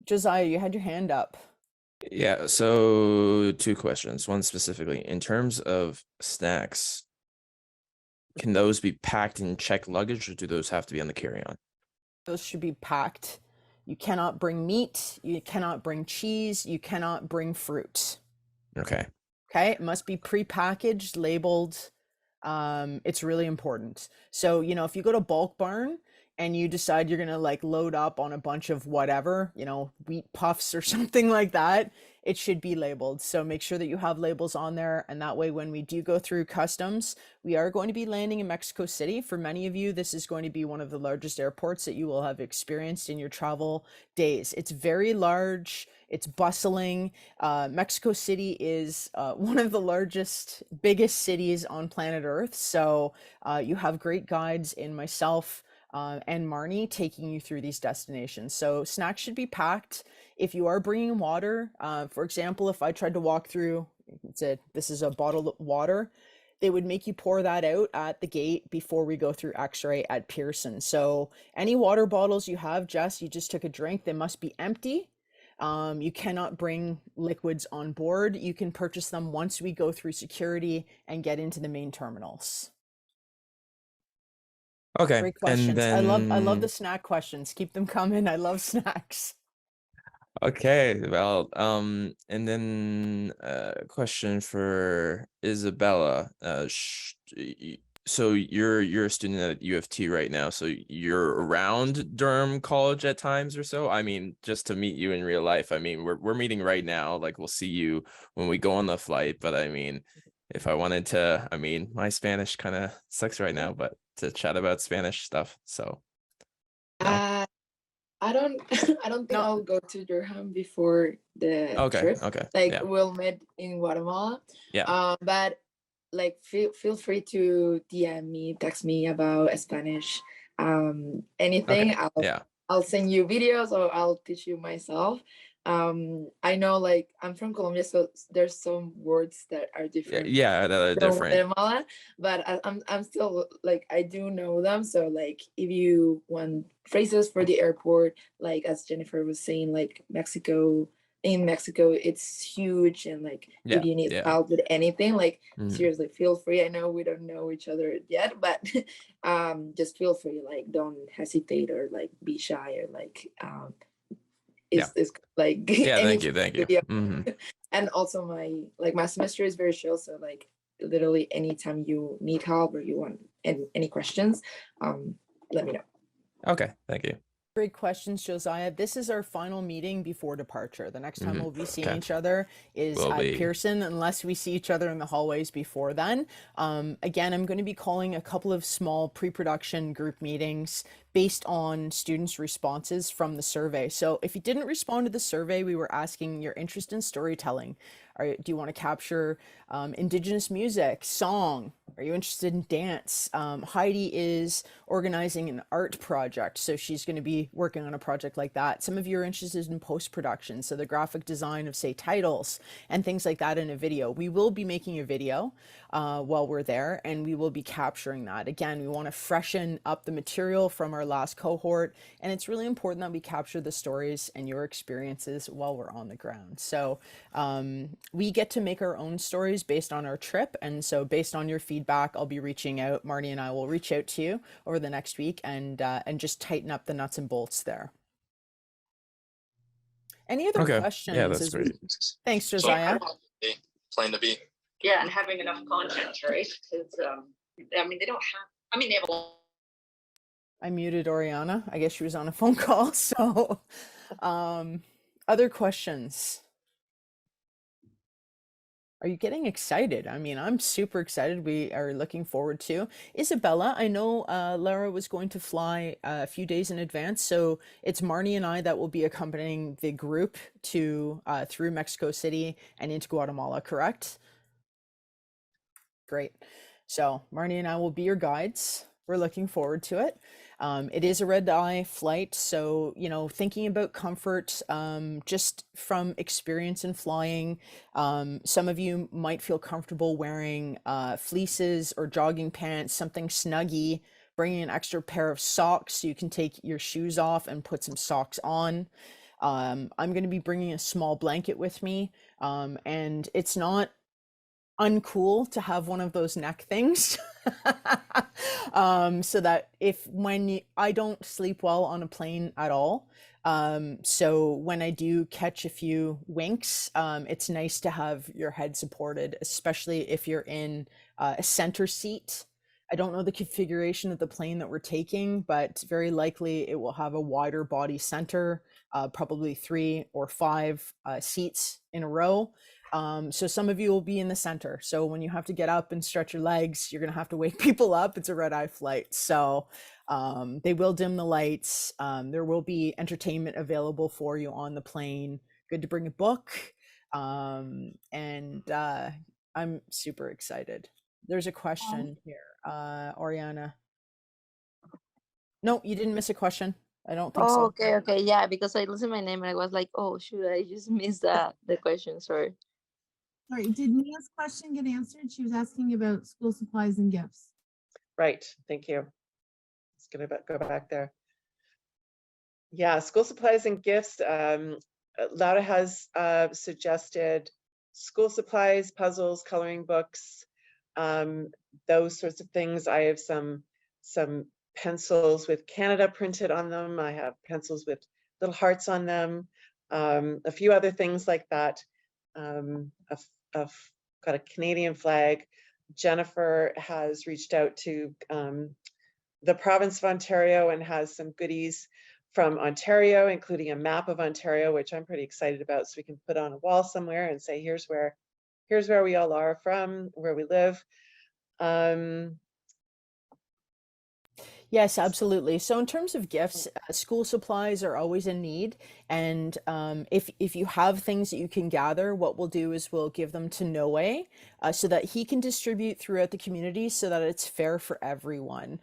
Josiah, you had your hand up. Yeah, so 2 questions. One specifically, in terms of snacks, can those be packed in checked luggage or do those have to be on the carry-on? Those should be packed. You cannot bring meat, you cannot bring cheese, you cannot bring fruit. Okay. Okay, it must be pre-packaged, labeled. It's really important. So, if you go to Bulk Barn and you decide you're gonna like load up on a bunch of whatever, wheat puffs or something like that, it should be labeled. So make sure that you have labels on there. And that way, when we do go through customs, we are going to be landing in Mexico City. For many of you, this is going to be one of the largest airports that you will have experienced in your travel days. It's very large. It's bustling. Mexico City is one of the biggest cities on planet Earth. So you have great guides in myself and Marnie taking you through these destinations. So snacks should be packed. If you are bringing water, for example, if I tried to walk through, this is a bottle of water, they would make you pour that out at the gate before we go through X-ray at Pearson. So any water bottles you have, Jess, you just took a drink, they must be empty. You cannot bring liquids on board. You can purchase them once we go through security and get into the main terminals. Okay. Great questions. And then I love the snack questions. Keep them coming. I love snacks. Okay, well, and then question for Isabella. So you're a student at U of T right now, so you're around Durham College at times or so? I mean, just to meet you in real life. I mean, we're meeting right now, like we'll see you when we go on the flight, but I mean, if I wanted to, I mean, my Spanish kind of sucks right now, but to chat about Spanish stuff, so no. I don't I don't think I'll go to Durham before the Okay, trip. okay, Like yeah. we'll meet in Guatemala. Yeah. But like feel free to DM me, text me about Spanish. Anything. Okay, yeah. I'll send you videos or I'll teach you myself. I know like I'm from Colombia, so there's some words that are different Yeah, that are from different. Guatemala, but I'm still like I do know them. So like if you want phrases for the airport, like as Jennifer was saying, like in Mexico, it's huge, and like Yeah, if you need yeah. help with anything, like Mhm. seriously, feel free. I know we don't know each other yet, but just feel free. Like don't hesitate or like be shy or like it's like Yeah, any thank you. video. Mhm. And also my semester is very chill, so like literally anytime you need help or you want any questions, let me know. Okay, thank you. Great questions, Josiah. This is our final meeting before departure. The next time we'll be seeing Okay. each other is Will at be. Pearson, unless we see each other in the hallways before then. Again, I'm going to be calling a couple of small pre-production group meetings based on students' responses from the survey. So if you didn't respond to the survey, we were asking your interest in storytelling. Do you want to capture Indigenous music, song? Are you interested in dance? Heidi is organizing an art project, so she's going to be working on a project like that. Some of you are interested in post-production, so the graphic design of, say, titles and things like that in a video. We will be making a video while we're there, and we will be capturing that. Again, we want to freshen up the material from our last cohort, and it's really important that we capture the stories and your experiences while we're on the ground. So we get to make our own stories based on our trip, and so based on your feedback, I'll be reaching out. Marty and I will reach out to you over the next week and just tighten up the nuts and bolts there. Any other questions? Yeah, that's great. Thanks, Josiah. Plan to be. Yeah, and having enough content, right? Because I mean, they don't have. I mean, they have a lot. I muted Oriana. I guess she was on a phone call. So, other questions? Are you getting excited? I mean, I'm super excited. We are looking forward to. Isabella, I know Lara was going to fly a few days in advance, so it's Marnie and I that will be accompanying the group to through Mexico City and into Guatemala, correct? Great. So Marnie and I will be your guides. We're looking forward to it. It is a red-eye flight, so thinking about comfort, just from experience in flying, some of you might feel comfortable wearing fleeces or jogging pants, something snuggy, bringing an extra pair of socks so you can take your shoes off and put some socks on. I'm going to be bringing a small blanket with me, and it's not uncool to have one of those neck things. So that I don't sleep well on a plane at all, so when I do catch a few winks, it's nice to have your head supported, especially if you're in a center seat. I don't know the configuration of the plane that we're taking, but very likely it will have a wider body center, probably 3 or 5 seats in a row. So some of you will be in the center. So when you have to get up and stretch your legs, you're going to have to wake people up. It's a red-eye flight. So they will dim the lights. There will be entertainment available for you on the plane. Good to bring a book. And I'm super excited. There's a question here. Oriana. No, you didn't miss a question. I don't think so. Okay, yeah, because I listened my name and I was like, oh, shoot, I just missed the question, sorry. Sorry, did Mia's question get answered? She was asking about school supplies and gifts. Right, thank you. It's gonna go back there. Yeah, school supplies and gifts. Laura has suggested school supplies, puzzles, coloring books, those sorts of things. I have some pencils with Canada printed on them. I have pencils with little hearts on them. a few other things like that. I've got a Canadian flag. Jennifer has reached out to the province of Ontario and has some goodies from Ontario, including a map of Ontario, which I'm pretty excited about, so we can put on a wall somewhere and say, here's where we all are from, where we live. Yes, absolutely. So in terms of gifts, school supplies are always in need. And if you have things that you can gather, what we'll do is we'll give them to Noe so that he can distribute throughout the community so that it's fair for everyone.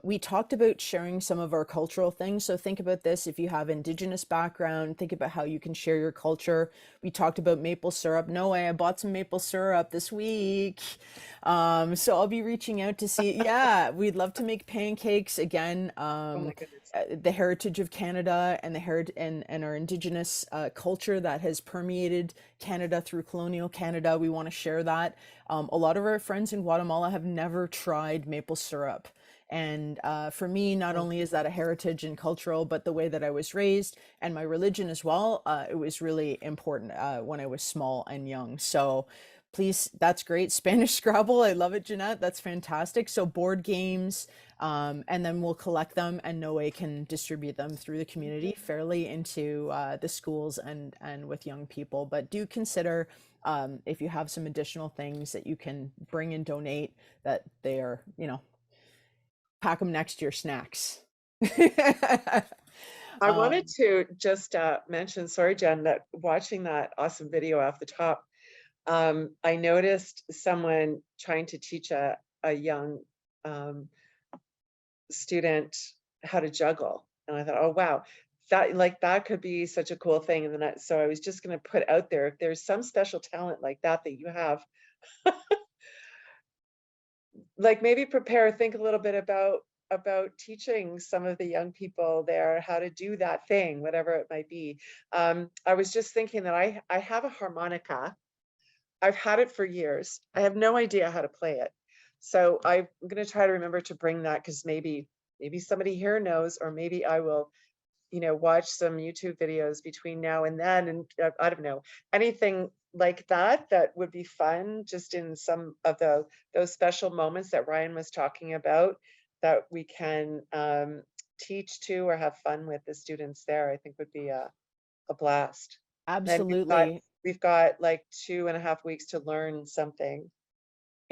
We talked about sharing some of our cultural things. So think about this. If you have Indigenous background, think about how you can share your culture. We talked about maple syrup. Noe, I bought some maple syrup this week. So I'll be reaching out to see, yeah, we'd love to make pancakes again. Oh my goodness. The heritage of Canada and and our Indigenous culture that has permeated Canada through colonial Canada. We want to share that. A lot of our friends in Guatemala have never tried maple syrup. And for me, not only is that a heritage and cultural, but the way that I was raised and my religion as well, it was really important when I was small and young. So please, that's great. Spanish Scrabble, I love it, Jeanette. That's fantastic. So board games, and then we'll collect them and Noe can distribute them through the community fairly into the schools and with young people. But do consider if you have some additional things that you can bring and donate, that they are, pack them next to your snacks. I wanted to just mention, sorry, Jen, that watching that awesome video off the top, I noticed someone trying to teach a young student how to juggle. And I thought, oh, wow, that could be such a cool thing. And then so I was just going to put out there, if there's some special talent like that you have, like maybe think a little bit about teaching some of the young people there how to do that thing, whatever it might be. I was just thinking that I have a harmonica. I've had it for years. I have no idea how to play it. So I'm going to try to remember to bring that, because maybe somebody here knows, or maybe I will, watch some YouTube videos between now and then. And I don't know, anything like that would be fun, just in some of those special moments that Ryan was talking about, that we can teach to or have fun with the students there, I think would be a blast. Absolutely. We've got like 2.5 weeks to learn something.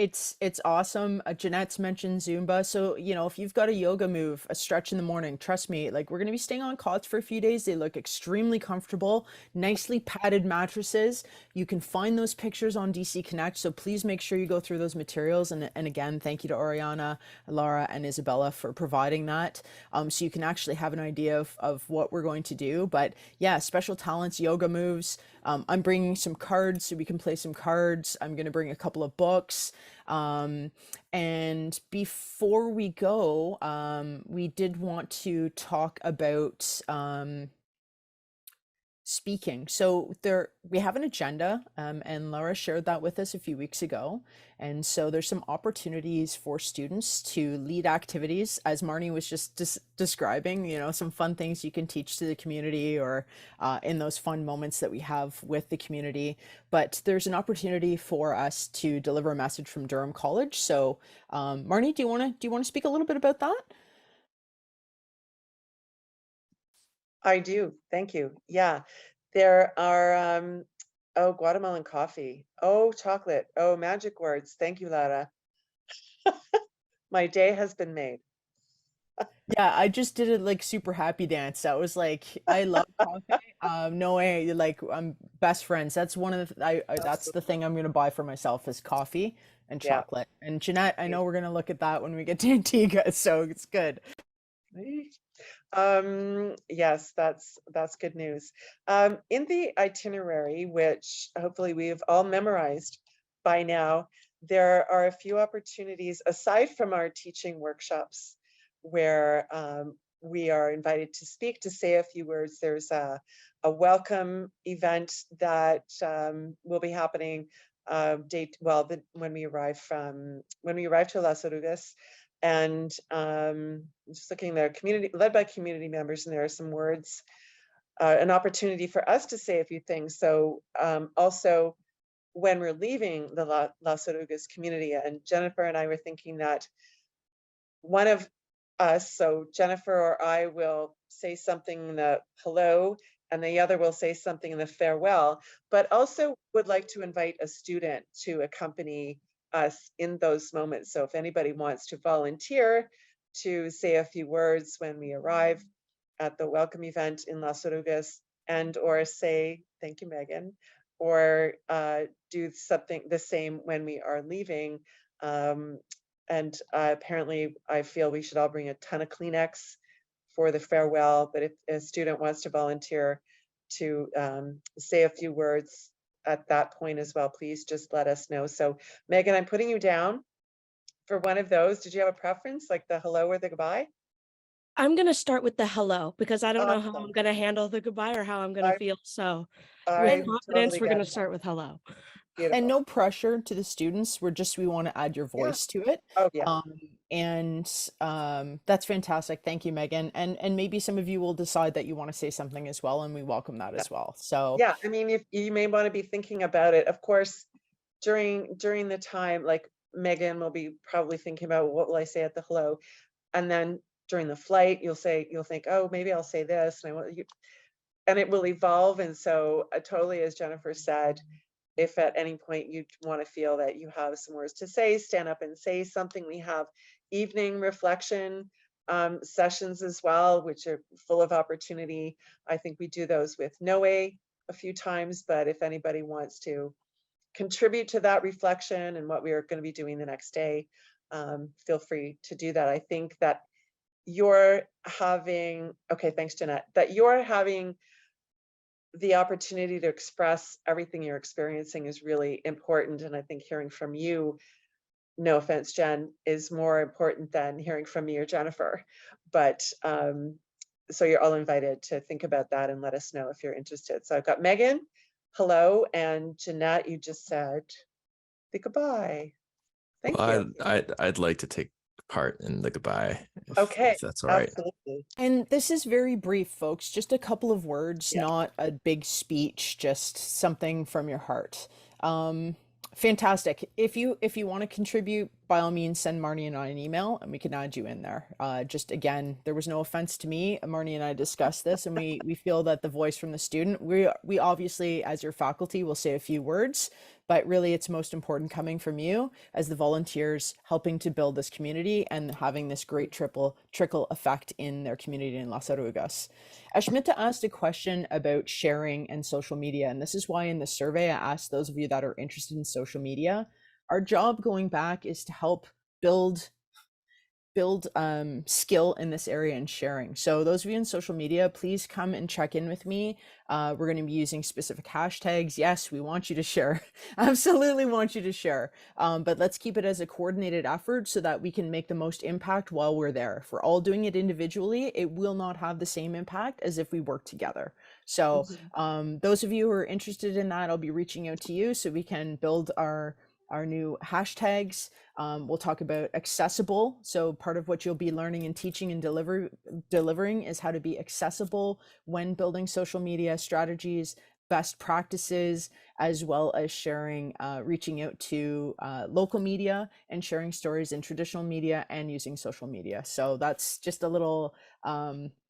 It's awesome. Jeanette's mentioned Zumba. So, if you've got a yoga move, a stretch in the morning, trust me, like we're going to be staying on cots for a few days. They look extremely comfortable, nicely padded mattresses. You can find those pictures on DC Connect. So please make sure you go through those materials. And again, thank you to Oriana, Laura, and Isabella for providing that. So you can actually have an idea of what we're going to do. But yeah, special talents, yoga moves. I'm bringing some cards so we can play some cards. I'm going to bring a couple of books. And before we go, we did want to talk about speaking. So we have an agenda, and Laura shared that with us a few weeks ago. And so there's some opportunities for students to lead activities, as Marnie was just describing, some fun things you can teach to the community, or in those fun moments that we have with the community. But there's an opportunity for us to deliver a message from Durham College. So Marnie, do you want to speak a little bit about that? I do. Thank you. Yeah, there are, Guatemalan coffee. Oh, chocolate. Oh, magic words. Thank you, Lara. My day has been made. Yeah, I just did a like super happy dance. That was like, I love coffee. No way, like I'm best friends. That's one of the, that's the thing I'm gonna buy for myself is coffee and Yeah. chocolate. And Jeanette, I know we're gonna look at that when we get to Antigua, so it's good. Yes, that's good news. In the itinerary, which hopefully we've all memorized by now, there are a few opportunities aside from our teaching workshops where we are invited to speak, to say a few words. There's a welcome event that will be happening when we arrive to Las Orugas. And just looking there, led by community members, and there are some words an opportunity for us to say a few things. So also, when we're leaving the Las Orugas community, and Jennifer and I were thinking that one of us, so Jennifer or I, will say something in the hello, and the other will say something in the farewell, but also would like to invite a student to accompany us in those moments. So if anybody wants to volunteer to say a few words when we arrive at the welcome event in Las Orugas, and or say, thank you, Megan, or do something the same when we are leaving. And apparently I feel we should all bring a ton of Kleenex for the farewell, but if a student wants to volunteer to say a few words at that point as well, please just let us know. So Megan, I'm putting you down for one of those. Did you have a preference, like the hello or the goodbye? I'm going to start with the hello because I don't know how Awesome. I'm going to handle the goodbye or how I'm going to feel. So I with confidence, totally we're get going to it. start with hello. Beautiful. And no pressure to the students. We want to add your voice to it. Oh yeah. That's fantastic. Thank you, Megan. And maybe some of you will decide that you want to say something as well, and we welcome that as well. So yeah, I mean, if you may want to be thinking about it, of course, during the time, like Megan will be probably thinking about what will I say at the hello, and then during the flight, you'll think, oh, maybe I'll say this, and it will evolve. And so totally, as Jennifer said, if at any point you want to feel that you have some words to say, stand up and say something. We have evening reflection sessions as well, which are full of opportunity. I think we do those with Noe a few times, but if anybody wants to contribute to that reflection and what we are going to be doing the next day, feel free to do that. I think that you're having, okay, thanks, Jeanette, that you're having the opportunity to express everything you're experiencing is really important. And I think hearing from you, no offense, Jen, is more important than hearing from me or Jennifer. But so you're all invited to think about that and let us know if you're interested. So I've got Megan, hello, and Jeanette, you just said the goodbye. Thank you. I'd like to take part in the goodbye. Okay, if that's all right. absolutely. And this is very brief, folks, just a couple of words, Yeah. not a big speech, just something from your heart. Fantastic. If you want to contribute, by all means, send Marnie and I an email and we can add you in there. Just again, there was no offense to me. Marnie and I discussed this, and we feel that the voice from the student, we obviously, as your faculty, will say a few words, but really it's most important coming from you as the volunteers helping to build this community and having this great trickle effect in their community in Las Orugas. Ashmita asked a question about sharing and social media, and this is why in the survey I asked those of you that are interested in social media. Our job going back is to help build skill in this area and sharing. So those of you in social media, please come and check in with me. We're going to be using specific hashtags. Yes, we want you to share. Absolutely want you to share. But let's keep it as a coordinated effort so that we can make the most impact while we're there. If we're all doing it individually, it will not have the same impact as if we work together. So those of you who are interested in that, I'll be reaching out to you so we can build our new hashtags. We'll talk about accessible. So part of what you'll be learning and teaching and delivering is how to be accessible when building social media strategies, best practices, as well as sharing, reaching out to local media and sharing stories in traditional media and using social media. So that's just a little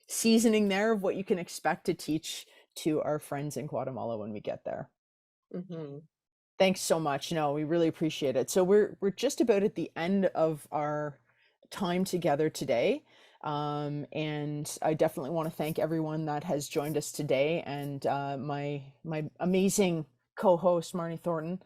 seasoning there of what you can expect to teach to our friends in Guatemala when we get there. Mm-hmm. Thanks so much. No, we really appreciate it. So we're just about at the end of our time together today. And I definitely want to thank everyone that has joined us today, and my amazing co-host Marnie Thornton.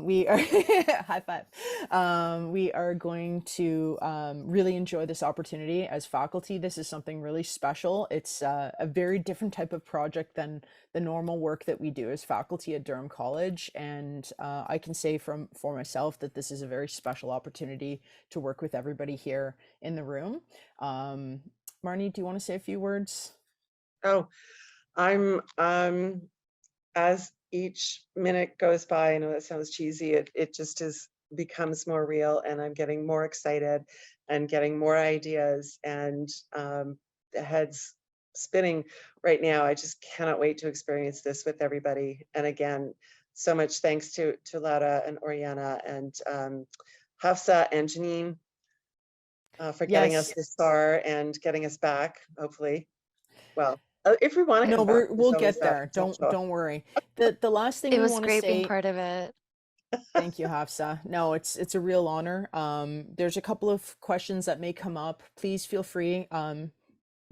We are high five. We are going to really enjoy this opportunity as faculty. This is something really special. It's a very different type of project than the normal work that we do as faculty at Durham College, and I can say for myself that this is a very special opportunity to work with everybody here in the room. Marnie, do you want to say a few words? Oh, I'm as each minute goes by, I know that sounds cheesy, it just becomes more real, and I'm getting more excited and getting more ideas, and the heads spinning right now. I just cannot wait to experience this with everybody. And again, so much thanks to Laura and Oriana and Hafsa and Janine for getting us Yes. this far and getting us back, hopefully. Well, if we want to No, come back, we'll there's always get that there. potential. Don't worry. The last thing It we was want to great being say. part of it. Thank you, Hafsa. No, it's a real honor. There's a couple of questions that may come up. Please feel free.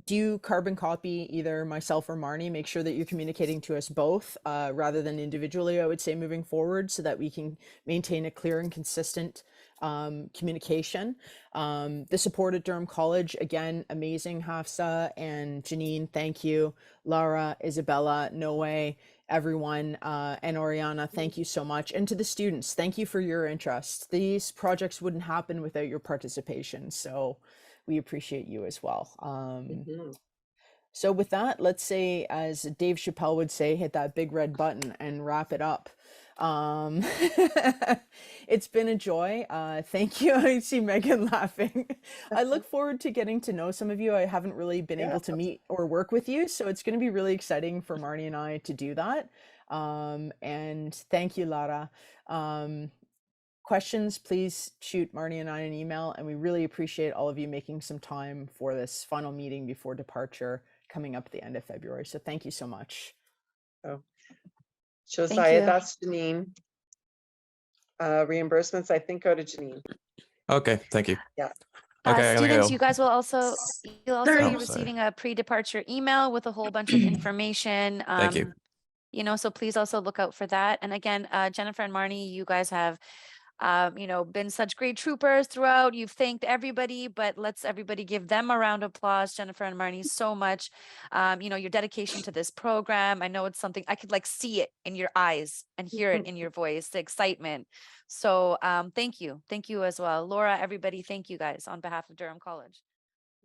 Do carbon copy either myself or Marnie. Make sure that you're communicating to us both rather than individually, I would say, moving forward, so that we can maintain a clear and consistent communication. The support at Durham College, again, amazing. Hafsa and Janine, thank you. Laura, Isabella, Noe, everyone, and Oriana, thank you so much. And to the students, thank you for your interest. These projects wouldn't happen without your participation, so we appreciate you as well. So with that, let's say, as Dave Chappelle would say, hit that big red button and wrap it up. It's been a joy. Thank you. I see Megan laughing. I look forward to getting to know some of you. I haven't really been able to meet or work with you, so it's going to be really exciting for Marnie and I to do that. And thank you, Lara. Questions, please shoot Marnie and I an email, and we really appreciate all of you making some time for this final meeting before departure coming up at the end of February. So thank you so much. Oh, Josiah, that's Janine. Reimbursements, I think, go to Janine. Okay, thank you. Yeah. Okay, I gotta Students, go. you guys will also Oh, be sorry. receiving a pre-departure email with a whole bunch of information. Thank you. You know, so please also look out for that. And again, Jennifer and Marnie, you guys have you know, been such great troopers throughout. You've thanked everybody, but let's everybody give them a round of applause. Jennifer and Marnie, so much. You know, your dedication to this program. I know it's something I could like see it in your eyes and hear it in your voice, the excitement. So thank you. Thank you as well. Laura, everybody, thank you guys on behalf of Durham College.